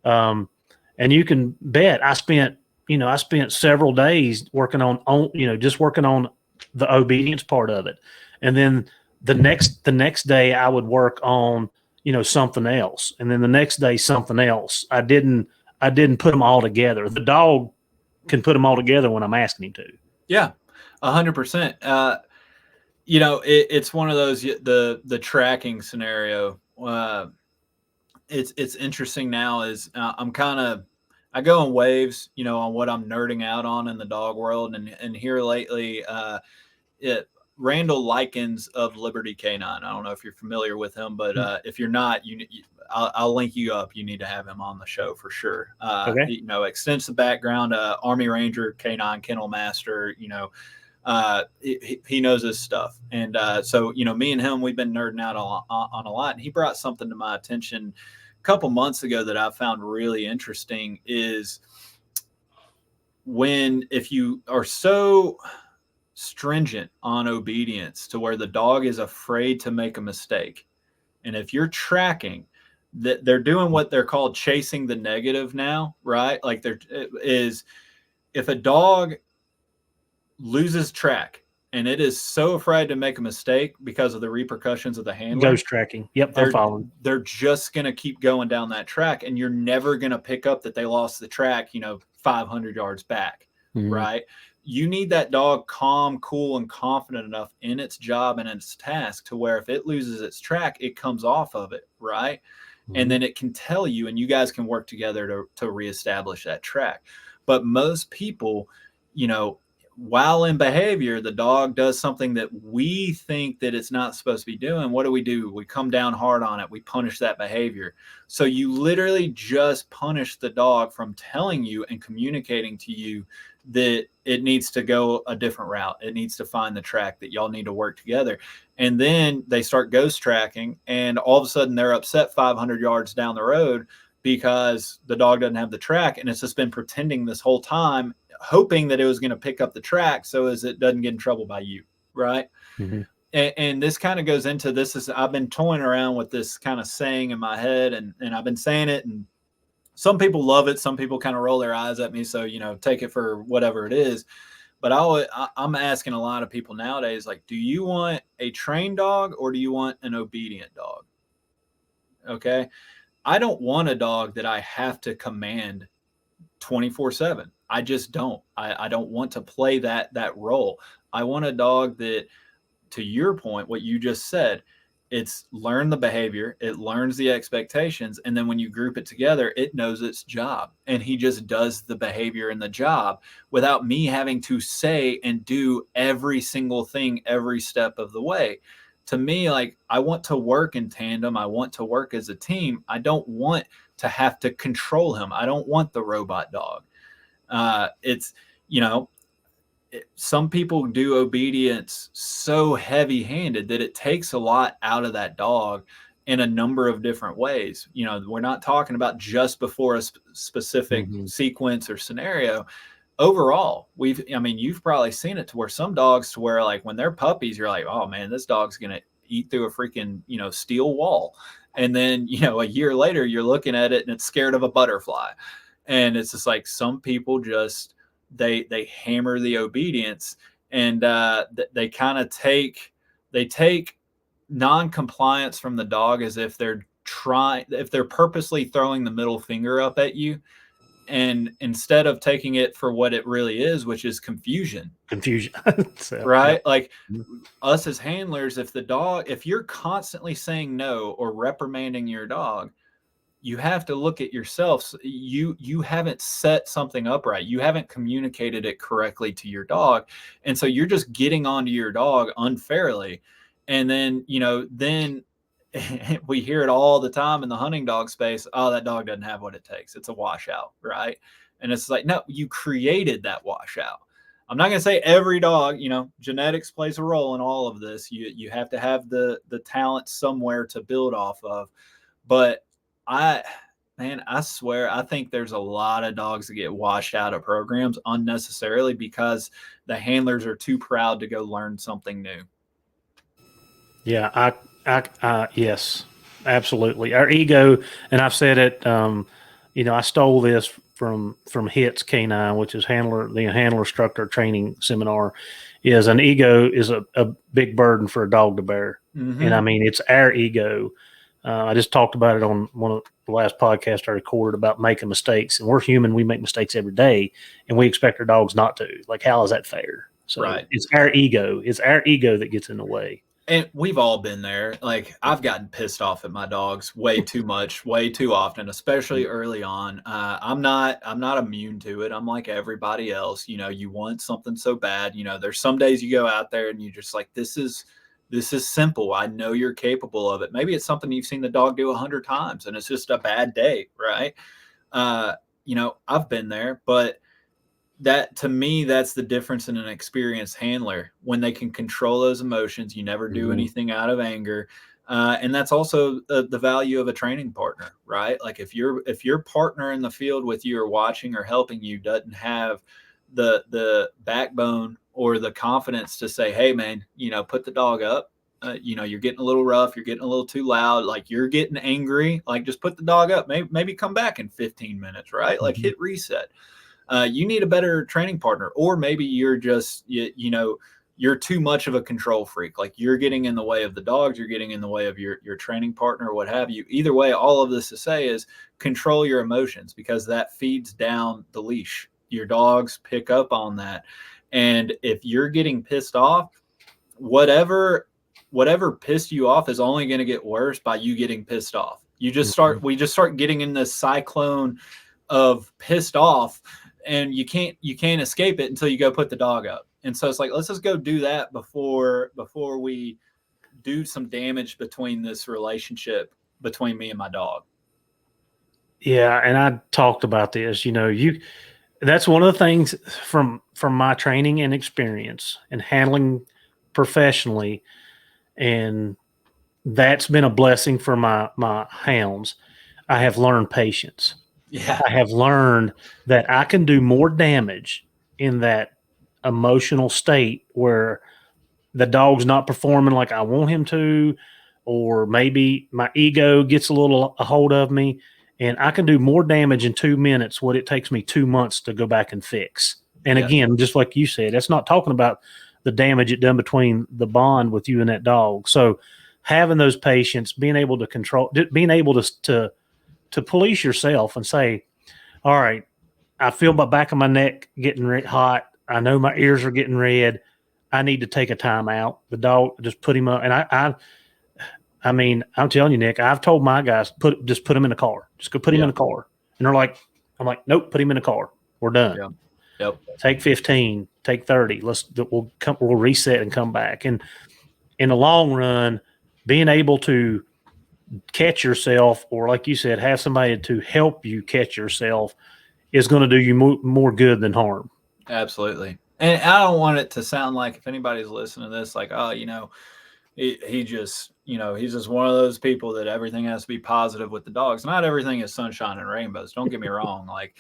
[SPEAKER 1] And you can bet I spent several days working on just working on the obedience part of it. And then the next day I would work on, something else. And then the next day, something else. I didn't put them all together. The dog can put them all together when I'm asking him to.
[SPEAKER 2] Yeah, 100%. It's one of those, the tracking scenario. It's interesting now is I go in waves, on what I'm nerding out on in the dog world. And here lately, Randall Likens of Liberty Canine. I don't know if you're familiar with him, but if you're not, I'll link you up. You need to have him on the show for sure.
[SPEAKER 1] Okay.
[SPEAKER 2] Extensive background, Army Ranger, Canine Kennel Master. He knows his stuff, and so me and him, we've been nerding out on a lot. And he brought something to my attention a couple months ago that I found really interesting. Is if you are so stringent on obedience to where the dog is afraid to make a mistake, and if you're tracking that, they're doing what they're called chasing the negative now, right? Like if a dog loses track and it is so afraid to make a mistake because of the repercussions of the handler,
[SPEAKER 1] ghost tracking. Yep, I'm following.
[SPEAKER 2] They're just going to keep going down that track, and you're never going to pick up that they lost the track 500 yards back. Mm-hmm. Right? You need that dog calm, cool, and confident enough in its job and its task to where if it loses its track, it comes off of it, right? Mm-hmm. And then it can tell you, and you guys can work together to reestablish that track. But most people, while in behavior, the dog does something that we think that it's not supposed to be doing. What do? We come down hard on it. We punish that behavior. So you literally just punish the dog from telling you and communicating to you that it needs to go a different route. It needs to find the track, that y'all need to work together. And then they start ghost tracking, and all of a sudden they're upset 500 yards down the road because the dog doesn't have the track, and it's just been pretending this whole time, hoping that it was going to pick up the track so as it doesn't get in trouble by you, right? Mm-hmm. And this kind of goes into I've been toying around with this kind of saying in my head, and I've been saying it, and some people love it. Some people kind of roll their eyes at me. So, take it for whatever it is. But I'm asking a lot of people nowadays, like, do you want a trained dog or do you want an obedient dog? Okay. I don't want a dog that I have to command 24/7. I just don't. I don't want to play that role. I want a dog that, to your point, what you just said, it's learn the behavior, it learns the expectations, and then when you group it together, it knows its job, and he just does the behavior and the job without me having to say and do every single thing every step of the way. To me, like, I want to work in tandem. I want to work as a team. I don't want to have to control him. I don't want the robot dog. Some people do obedience so heavy-handed that it takes a lot out of that dog in a number of different ways. We're not talking about just before a specific mm-hmm. sequence or scenario. Overall, you've probably seen it to where some dogs, to where, like, when they're puppies, you're like, oh man, this dog's going to eat through a freaking, steel wall. And then, a year later, you're looking at it and it's scared of a butterfly. And it's just like, some people just, they hammer the obedience, and they kind of take non-compliance from the dog as if they're purposely throwing the middle finger up at you, and instead of taking it for what it really is, which is confusion. So, right? Yeah. Like, us as handlers, if you're constantly saying no or reprimanding your dog, you have to look at yourself. You haven't set something up right. You haven't communicated it correctly to your dog. And so you're just getting onto your dog unfairly. And then, then we hear it all the time in the hunting dog space. Oh, that dog doesn't have what it takes. It's a washout, right? And it's like, no, you created that washout. I'm not going to say every dog, genetics plays a role in all of this. You have to have the talent somewhere to build off of. But I swear, I think there's a lot of dogs that get washed out of programs unnecessarily because the handlers are too proud to go learn something new.
[SPEAKER 1] Yeah, Yes, absolutely. Our ego, and I've said it. I stole this from HITS K9, which is the handler instructor training seminar. Is an ego is a big burden for a dog to bear, and I
[SPEAKER 2] Mm-hmm.
[SPEAKER 1] mean it's our ego. I just talked about it on one of the last podcasts I recorded about making mistakes, and we're human. We make mistakes every day, and we expect our dogs not to. Like, how is that fair? So
[SPEAKER 2] Right.
[SPEAKER 1] it's our ego. It's our ego that gets in the way.
[SPEAKER 2] And we've all been there. Like I've gotten pissed off at my dogs way too much, way too often, especially early on. I'm not immune to it. I'm like everybody else. You want something so bad. There's some days you go out there and you just like, this is simple. I know you're capable of it. Maybe it's something you've seen the dog do 100 times, and it's just a bad day, right? I've been there, but that to me, that's the difference in an experienced handler when they can control those emotions. You never do
[SPEAKER 1] Mhm.
[SPEAKER 2] anything out of anger. And that's also the value of a training partner, right? Like if your partner in the field with you or watching or helping you doesn't have the backbone or the confidence to say, hey man, put the dog up. You're getting a little rough, you're getting a little too loud, like you're getting angry, like just put the dog up. Maybe come back in 15 minutes, right? Like
[SPEAKER 1] Mhm.
[SPEAKER 2] hit reset. You need a better training partner, or maybe you're just you're too much of a control freak. Like you're getting in the way of the dogs, you're getting in the way of your training partner, or what have you. Either way, all of this to say is control your emotions, because that feeds down the leash. Your dogs pick up on that, and if you're getting pissed off, whatever pissed you off is only going to get worse by you getting pissed off.
[SPEAKER 1] Mhm.
[SPEAKER 2] We just start getting in this cyclone of pissed off, and you can't escape it until you go put the dog up. And so it's like, let's just go do that before we do some damage between this relationship between me and my dog.
[SPEAKER 1] Yeah, and I talked about this. You that's one of the things from my training and experience and handling professionally, and that's been a blessing for my hounds. I have learned patience.
[SPEAKER 2] Yeah.
[SPEAKER 1] I have learned that I can do more damage in that emotional state where the dog's not performing like I want him to, or maybe my ego gets a hold of me, and I can do more damage in 2 minutes what it takes me 2 months to go back and fix. And
[SPEAKER 2] Yes.
[SPEAKER 1] again, just like you said, that's not talking about the damage it done between the bond with you and that dog. So having those patience, being able to control, being able to police yourself and say, all right, I feel my back of my neck getting hot. I know my ears are getting red. I need to take a time out. The dog, just put him up. And I mean, I'm telling you, Nick, I've told my guys, just put him in the car. Just go put him in
[SPEAKER 2] Yeah.
[SPEAKER 1] the car. And they're like, I'm like, nope, put him in the car. We're done.
[SPEAKER 2] Yeah. Yep.
[SPEAKER 1] Take 15, take 30. We'll reset and come back. And in the long run, being able to catch yourself, or like you said, have somebody to help you catch yourself, is going to do you more good than harm.
[SPEAKER 2] Absolutely. And I don't want it to sound like, if anybody's listening to this, like, oh, he just, he's just one of those people that everything has to be positive with the dogs. Not everything is sunshine and rainbows. Don't get me wrong. Like,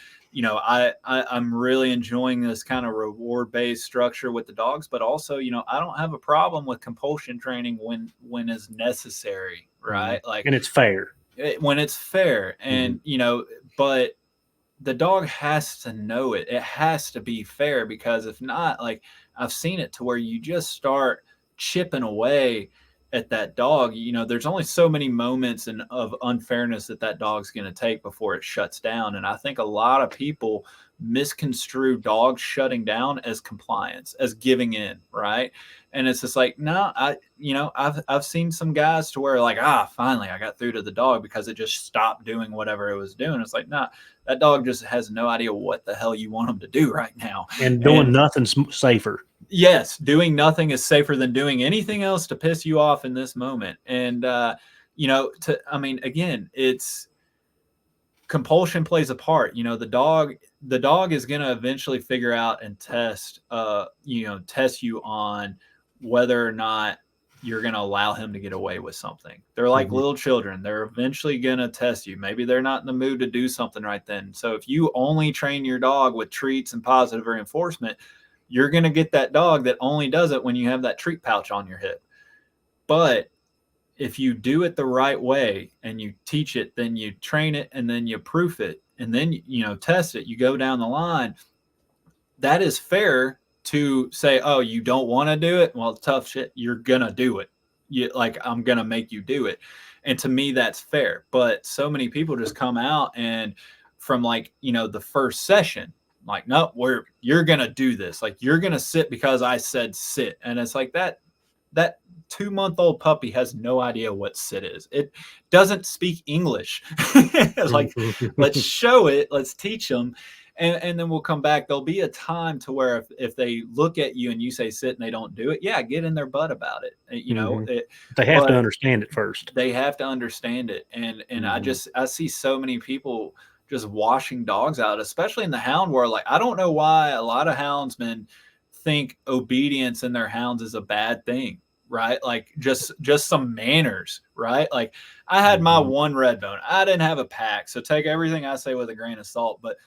[SPEAKER 2] I'm really enjoying this kind of reward based structure with the dogs, but also, I don't have a problem with compulsion training when is necessary,
[SPEAKER 1] Mhm.
[SPEAKER 2] right? Like
[SPEAKER 1] And it's fair.
[SPEAKER 2] when it's fair,
[SPEAKER 1] Mhm.
[SPEAKER 2] and but the dog has to know it. It has to be fair, because if not, like I've seen it to where you just start chipping away at that dog. There's only so many moments of unfairness that dog's going to take before it shuts down. And I think a lot of people misconstrue dogs shutting down as compliance, as giving in, right? And it's just like, no, I've seen some guys to where like, finally I got through to the dog because it just stopped doing whatever it was doing. It's like, nah, that dog just has no idea what the hell you want him to do right now.
[SPEAKER 1] And doing
[SPEAKER 2] And
[SPEAKER 1] nothing's safer.
[SPEAKER 2] yes, doing nothing is safer than doing anything else to piss you off in this moment. And I mean, again, it's compulsion plays a part. The dog is going to eventually figure out and test you on whether or not you're going to allow him to get away with something. They're like
[SPEAKER 1] Mhm.
[SPEAKER 2] little children. They're eventually going to test you. Maybe they're not in the mood to do something right then. So if you only train your dog with treats and positive reinforcement, you're going to get that dog that only does it when you have that treat pouch on your hip. But if you do it the right way and you teach it, then you train it and then you proof it and then, test it, you go down the line. That is fair to say, oh, you don't want to do it. Well, tough shit. You're going to do it. I'm going to make you do it. And to me, that's fair. But so many people just come out and from the first session, like, no, you're going to do this. Like, you're going to sit because I said sit. And it's like that 2-month-old puppy has no idea what sit is. It doesn't speak English. Like, let's show it, let's teach them. And then we'll come back. There'll be a time to where if they look at you and you say sit and they don't do it, yeah, get in their butt about it.
[SPEAKER 1] They have to understand it first.
[SPEAKER 2] They have to understand it. And I see so many people just washing dogs out, especially in the hound world. Like, I don't know why a lot of houndsmen think obedience in their hounds is a bad thing, right? Like just some manners, right? Like, I had my one red bone. I didn't have a pack, so take everything I say with a grain of salt. But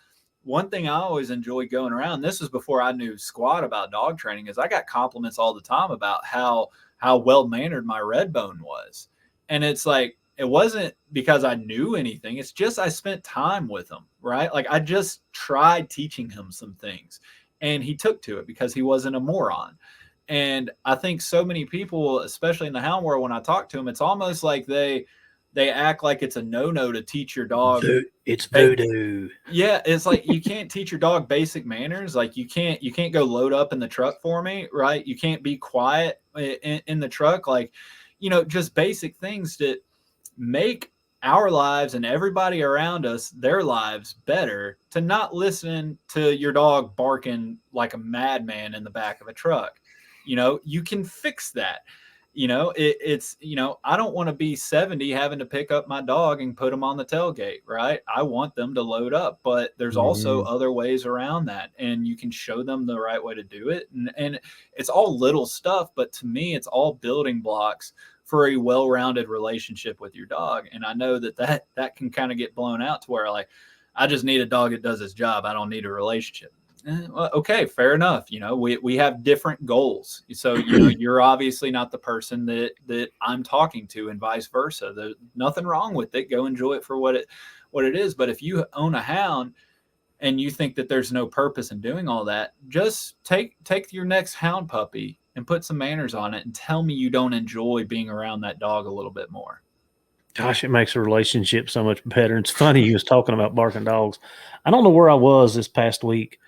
[SPEAKER 2] one thing I always enjoy going around, this was before I knew squat about dog training, is I got compliments all the time about how well-mannered my red bone was. And it's like, it wasn't because I knew anything. It's just I spent time with him, right? Like, I just tried teaching him some things and he took to it because he wasn't a moron. And I think so many people, especially in the hound world, when I talk to them, it's almost like they act like it's a no-no to teach your dog.
[SPEAKER 1] It's voodoo.
[SPEAKER 2] Yeah, it's like you can't teach your dog basic manners. Like, you can't go load up in the truck for me, right? You can't be quiet in the truck. Like, just basic things that make our lives and everybody around us, their lives better, to not listen to your dog barking like a madman in the back of a truck. You can fix that. It's I don't want to be 70 having to pick up my dog and put him on the tailgate, right? I want them to load up, but there's also other ways around that, and you can show them the right way to do it. And it's all little stuff, but to me, it's all building blocks for a well-rounded relationship with your dog. And I know that can kind of get blown out to where, like, I just need a dog that does his job. I don't need a relationship. Well, okay, fair enough. We have different goals. So, you're obviously not the person that I'm talking to, and vice versa. There's nothing wrong with it. Go enjoy it for what it is. But if you own a hound and you think that there's no purpose in doing all that, just take your next hound puppy and put some manners on it and tell me you don't enjoy being around that dog a little bit more.
[SPEAKER 1] Gosh, it makes a relationship so much better. It's funny you was talking about barking dogs. I don't know where I was this past week.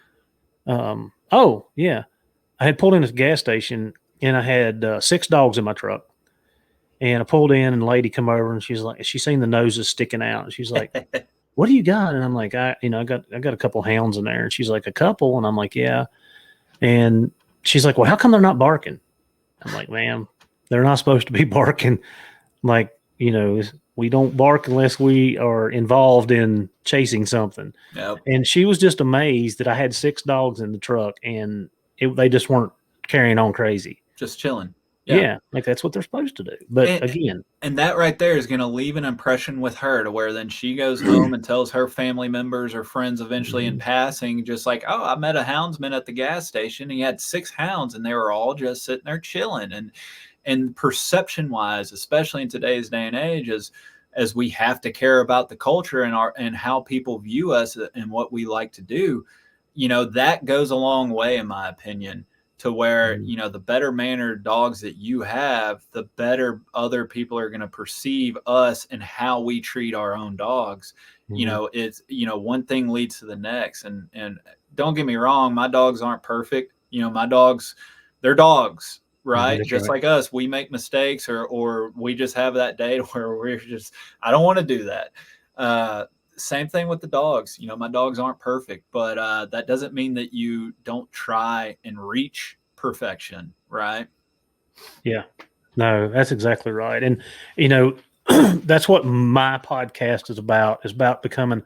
[SPEAKER 1] Oh yeah, I had pulled in at the gas station and I had 6 dogs in my truck. And I pulled in and a lady come over and she's like, she seen the noses sticking out. And she's like, "What do you got?" And I'm like, I got a couple hounds in there. And she's like, "A couple?" And I'm like, "Yeah." And she's like, "Well, how come they're not barking?" I'm like, "Ma'am, they're not supposed to be barking. Like, we don't bark unless we are involved in chasing something."
[SPEAKER 2] Yep.
[SPEAKER 1] And she was just amazed that I had 6 dogs in the truck and they just weren't carrying on crazy.
[SPEAKER 2] Just chilling.
[SPEAKER 1] Yeah, like that's what they're supposed to do. But again.
[SPEAKER 2] And that right there is going to leave an impression with her, to where then she goes home and tells her family members or friends eventually in passing, just like, "Oh, I met a houndsman at the gas station. He had 6 hounds and they were all just sitting there chilling." And perception wise, especially in today's day and age, as we have to care about the culture and how people view us and what we like to do, that goes a long way, in my opinion, to where, the better mannered dogs that you have, the better other people are going to perceive us and how we treat our own dogs. It's, one thing leads to the next. And don't get me wrong, my dogs aren't perfect. My dogs, they're dogs, right? Just like us, we make mistakes or we just have that day where we're just, I don't want to do that. Same thing with the dogs. My dogs aren't perfect, but that doesn't mean that you don't try and reach perfection, right?
[SPEAKER 1] Yeah, no, that's exactly right. And, that's what my podcast is about becoming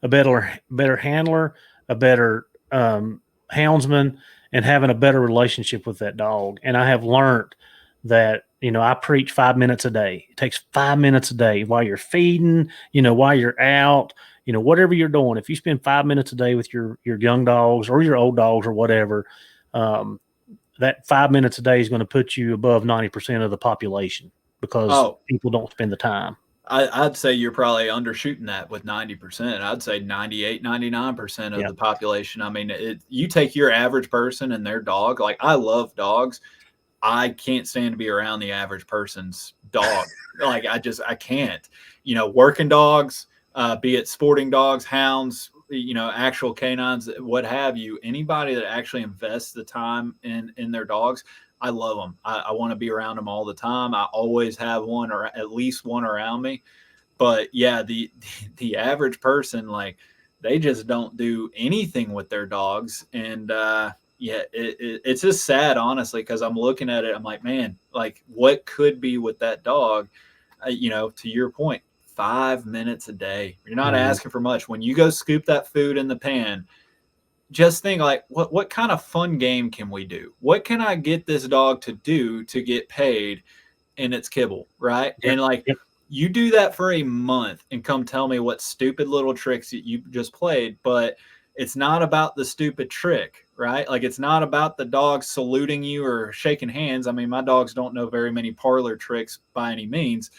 [SPEAKER 1] a better handler, a better houndsman, and having a better relationship with that dog. And I have learned that, I preach 5 minutes a day. It takes 5 minutes a day while you're feeding, while you're out, whatever you're doing. If you spend 5 minutes a day with your young dogs or your old dogs or whatever, that 5 minutes a day is going to put you above 90% of the population. because
[SPEAKER 2] Oh,
[SPEAKER 1] people don't spend the time.
[SPEAKER 2] I'd say you're probably undershooting that with 90%. I'd say 98, 99% of
[SPEAKER 1] Yeah.
[SPEAKER 2] the population. I mean, you take your average person and their dog. Like, I love dogs. I can't stand to be around the average person's dog. Like, I can't. Working dogs, be it sporting dogs, hounds, actual canines, what have you. Anybody that actually invests the time in their dogs, I love them. I want to be around them all the time. I always have one or at least one around me. But yeah, the average person, like, they just don't do anything with their dogs. And yeah, it's just sad, honestly, because I'm looking at it, I'm like, man, like, what could be with that dog? To your point, 5 minutes a day. You're not
[SPEAKER 1] Mhm.
[SPEAKER 2] asking for much. When you go scoop that food in the pan, just think, like, what kind of fun game can we do? What can I get this dog to do to get paid in its kibble, right?
[SPEAKER 1] Yep.
[SPEAKER 2] And, like,
[SPEAKER 1] Yep.
[SPEAKER 2] you do that for a month and come tell me what stupid little tricks that you just played, but it's not about the stupid trick, right? Like, it's not about the dog saluting you or shaking hands. I mean, my dogs don't know very many parlor tricks by any means.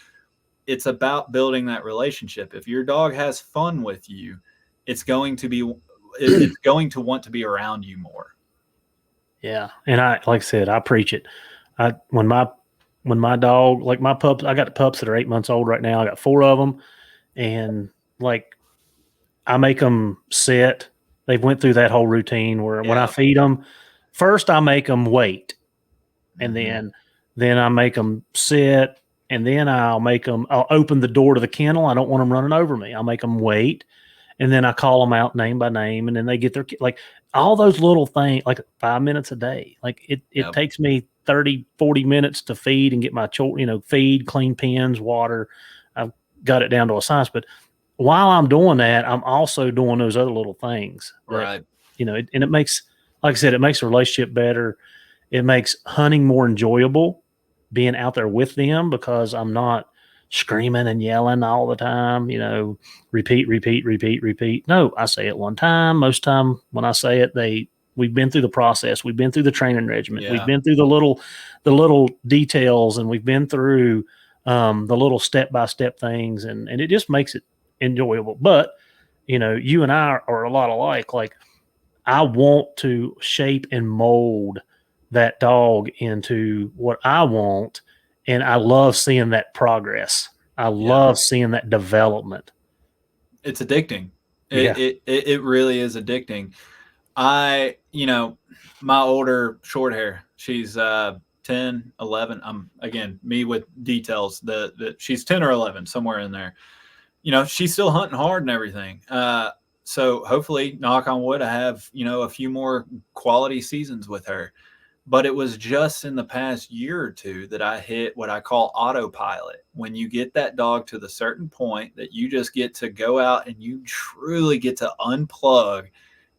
[SPEAKER 2] It's about building that relationship. If your dog has fun with you, it's going to be it's going to want to be around you more.
[SPEAKER 1] Yeah. And like I said, I preach it. I when my dog, like my pups, I got pups that are 8 months old right now. I got 4 of them, and like I make them sit. They've went through that whole routine where when I
[SPEAKER 2] Yeah.
[SPEAKER 1] feed them, first I make them wait, and
[SPEAKER 2] Mm-hmm.
[SPEAKER 1] then I make them sit, and then I'll open the door to the kennel. I don't want them running over me. I'll make them wait, and then I call them out name by name, and then they get their, like, all those little things, like 5 minutes a day. Like it
[SPEAKER 2] Yep.
[SPEAKER 1] takes me 30-40 minutes to feed and get my feed, clean pens, water. I've got it down to a science, but while I'm doing that, I'm also doing those other little things that,
[SPEAKER 2] Right.
[SPEAKER 1] and it makes, like I said, it makes the relationship better. It makes hunting more enjoyable, being out there with them, because I'm not screaming and yelling all the time, repeat, repeat, repeat, repeat. No, I say it one time. Most time when I say it, we've been through the process. We've been through the training regiment. We've
[SPEAKER 2] Yeah.
[SPEAKER 1] been through the little details, and we've been through the little step by step things, and it just makes it enjoyable. But you and I are a lot alike. Like, I want to shape and mold that dog into what I want. And I love seeing that progress. I
[SPEAKER 2] Yeah.
[SPEAKER 1] love seeing that development.
[SPEAKER 2] It's addicting.
[SPEAKER 1] Yeah.
[SPEAKER 2] It really is addicting. My older short hair, she's 10, 11. Again, me with details, the she's 10 or 11, somewhere in there. She's still hunting hard and everything. So hopefully, knock on wood, I have, a few more quality seasons with her. But it was just in the past year or two that I hit what I call autopilot. When you get that dog to the certain point that you just get to go out and you truly get to unplug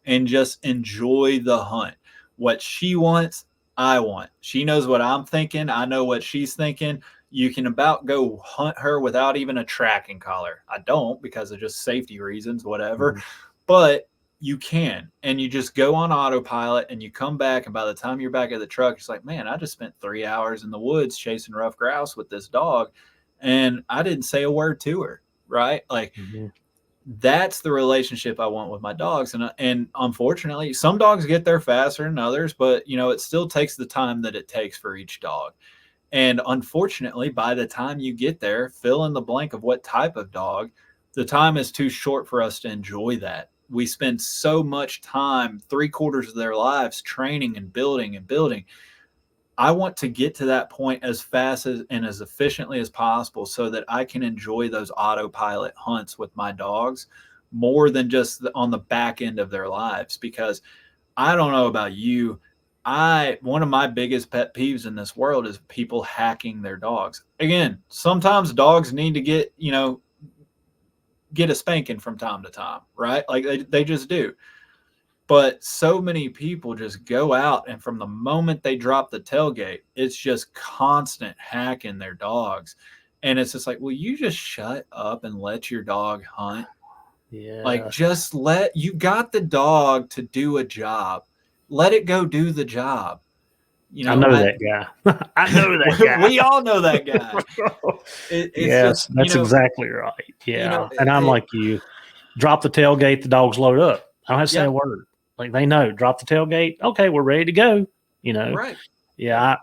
[SPEAKER 2] and just enjoy the hunt. What she wants, I want. She knows what I'm thinking. I know what she's thinking. You can about go hunt her without even a tracking collar. I don't, because of just safety reasons, whatever.
[SPEAKER 1] Mhm.
[SPEAKER 2] But you can. And you just go on autopilot and you come back. And by the time you're back at the truck, it's like, man, I just spent 3 hours in the woods chasing rough grouse with this dog. And I didn't say a word to her. Right. Like,
[SPEAKER 1] Mhm.
[SPEAKER 2] that's the relationship I want with my dogs. And unfortunately, some dogs get there faster than others, but it still takes the time that it takes for each dog. And unfortunately, by the time you get there, fill in the blank of what type of dog, the time is too short for us to enjoy that. We spend so much time, 3/4 of their lives, training and building and building. I want to get to that point as fast as and as efficiently as possible so that I can enjoy those autopilot hunts with my dogs more than just on the back end of their lives. Because I don't know about you, I one of my biggest pet peeves in this world is people hacking their dogs. Again, sometimes dogs need to get a spanking from time to time, right? Like, they just do. But so many people just go out, and from the moment they drop the tailgate, it's just constant hacking their dogs. And it's just like, will you just shut up and let your dog hunt? Like,
[SPEAKER 1] Yeah.
[SPEAKER 2] just you got the dog to do a job. Let it go do the job.
[SPEAKER 1] I know that guy. I know that guy.
[SPEAKER 2] We all know that guy. It's
[SPEAKER 1] yes,
[SPEAKER 2] just,
[SPEAKER 1] that's exactly right. Yeah. And I'm like you. Drop the tailgate, the dogs load up. I don't have to say a word. Like they know, drop the tailgate. Okay, we're ready to go.
[SPEAKER 2] Right.
[SPEAKER 1] Yeah.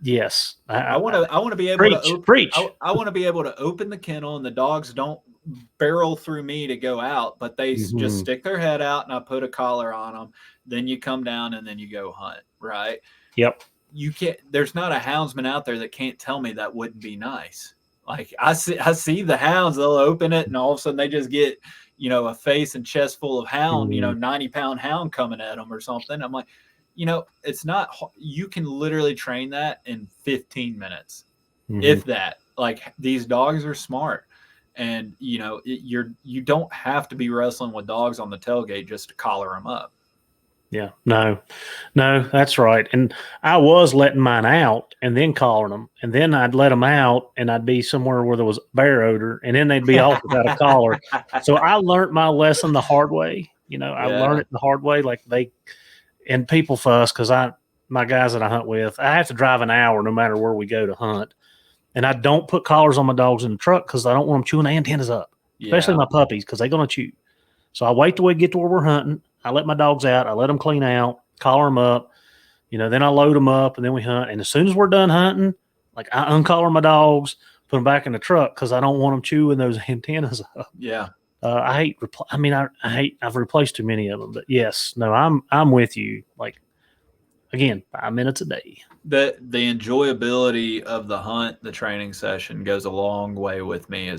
[SPEAKER 1] Yes.
[SPEAKER 2] I want to be able to
[SPEAKER 1] preach.
[SPEAKER 2] I want to be able to open the kennel and the dogs don't barrel through me to go out, but they just stick their head out and I put a collar on them. Then you come down and then you go hunt. Right.
[SPEAKER 1] Yep.
[SPEAKER 2] You can't. There's not a houndsman out there that can't tell me that wouldn't be nice. Like I see the hounds. They'll open it and all of a sudden they just get a face and chest full of hound. 90-pound hound coming at them or something. I'm like, it's not. You can literally train that in 15 minutes, if that. Like these dogs are smart, and you don't have to be wrestling with dogs on the tailgate just to collar them up.
[SPEAKER 1] Yeah, no, that's right. And I was letting mine out and then collaring them, and then I'd let them out and I'd be somewhere where there was bear odor, and then they'd be off without a collar. So I learned my lesson the hard way. I learned it the hard way. Like and people fuss because my guys that I hunt with, I have to drive an hour no matter where we go to hunt, and I don't put collars on my dogs in the truck because I don't want them chewing the antennas up, especially my puppies because they're gonna chew. So I wait till we get to where we're hunting. I let my dogs out. I let them clean out, collar them up. Then I load them up, and then we hunt. And as soon as we're done hunting, like I uncollar my dogs, put them back in the truck because I don't want them chewing those antennas up.
[SPEAKER 2] Yeah.
[SPEAKER 1] I hate. I hate. I've replaced too many of them. But yes, no, I'm with you. Like again, 5 minutes a day.
[SPEAKER 2] The enjoyability of the hunt, the training session goes a long way with me.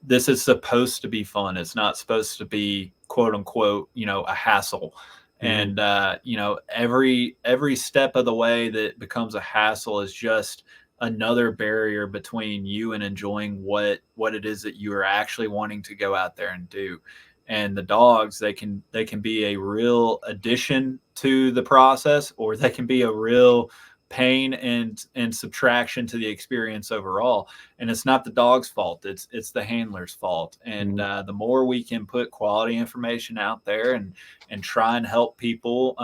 [SPEAKER 2] This is supposed to be fun. It's not supposed to be quote unquote, a hassle. And, every step of the way that becomes a hassle is just another barrier between you and enjoying what it is that you are actually wanting to go out there and do. And the dogs, they can be a real addition to the process, or they can be a real pain and subtraction to the experience overall. And it's not the dog's fault. It's the handler's fault. And the more we can put quality information out there and try and help people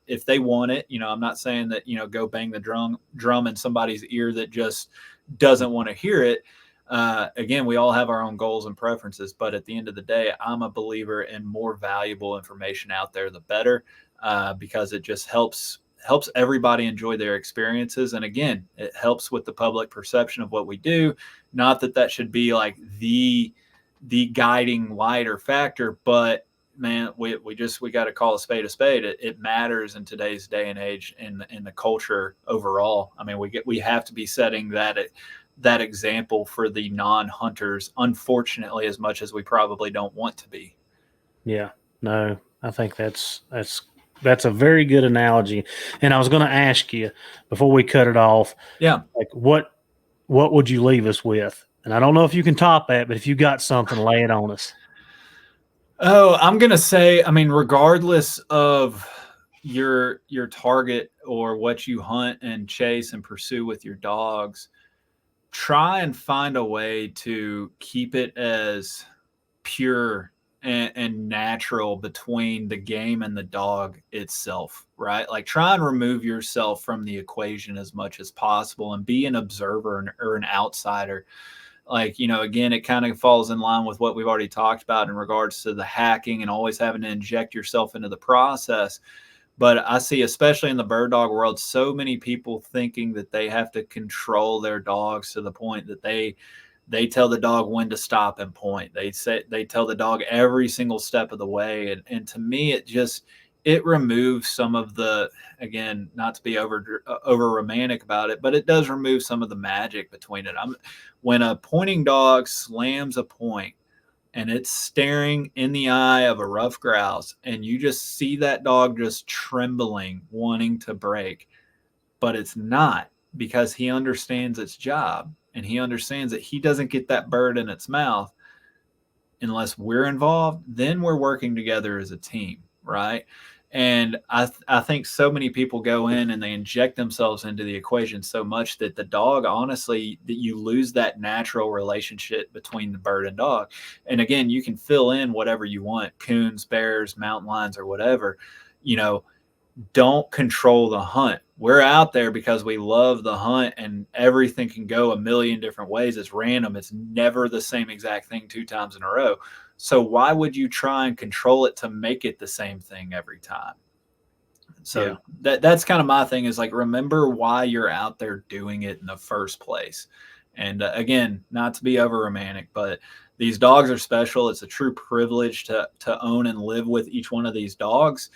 [SPEAKER 2] if they want it, I'm not saying that, go bang the drum in somebody's ear that just doesn't want to hear it. Again, we all have our own goals and preferences, but at the end of the day, I'm a believer in more valuable information out there, the better, because it just helps everybody enjoy their experiences. And again, it helps with the public perception of what we do. Not that should be like the guiding light or factor, but man, we got to call a spade a spade. It matters in today's day and age in the culture overall. I mean, we have to be setting that example for the non-hunters, unfortunately, as much as we probably don't want to be.
[SPEAKER 1] Yeah, no, I think that's a very good analogy. And I was going to ask you before we cut it off, like what would you leave us with? And I don't know if you can top that, but if you got something, lay it on us.
[SPEAKER 2] Oh, I'm going to say, I mean, regardless of your target or what you hunt and chase and pursue with your dogs, try and find a way to keep it as pure and natural between the game and the dog itself, right? Like try and remove yourself from the equation as much as possible and be an observer or an outsider. Like, again, it kind of falls in line with what we've already talked about in regards to the hacking and always having to inject yourself into the process. But I see, especially in the bird dog world, so many people thinking that they have to control their dogs to the point that they tell the dog when to stop and point. They tell the dog every single step of the way. And to me, it removes some of the, again, not to be over romantic about it, but it does remove some of the magic between it. When a pointing dog slams a point and it's staring in the eye of a rough grouse and you just see that dog just trembling, wanting to break, but it's not, because he understands its job and he understands that he doesn't get that bird in its mouth unless we're involved. Then we're working together as a team, right? And I think so many people go in and they inject themselves into the equation so much that the dog, honestly, that you lose that natural relationship between the bird and dog. And again, you can fill in whatever you want, coons, bears, mountain lions, or whatever. don't control the hunt. We're out there because we love the hunt, and everything can go a million different ways. It's random. It's never the same exact thing 2 times in a row. So why would you try and control it to make it the same thing every time? So that's kind of my thing, is like, remember why you're out there doing it in the first place. And again, not to be over romantic, but these dogs are special. It's a true privilege to own and live with each one of these dogs.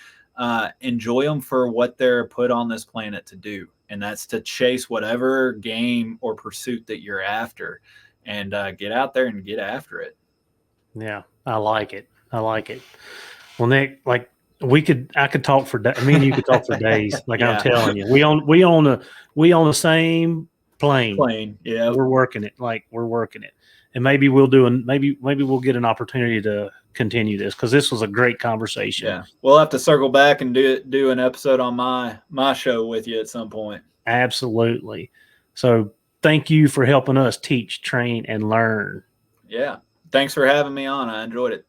[SPEAKER 2] Enjoy them for what they're put on this planet to do, and that's to chase whatever game or pursuit that you're after, and get out there and get after it.
[SPEAKER 1] Yeah, I like it. I like it. Well, Nick, like I could talk for me and you could talk for days. Like I'm telling you, we on the same plane.
[SPEAKER 2] Yeah,
[SPEAKER 1] we're working it. Like we're working it, and maybe maybe we'll get an opportunity to continue this, because this was a great conversation.
[SPEAKER 2] Yeah, we'll have to circle back and do an episode on my show with you at some point.
[SPEAKER 1] Absolutely. So thank you for helping us teach, train, and learn.
[SPEAKER 2] Yeah. Thanks for having me on. I enjoyed it.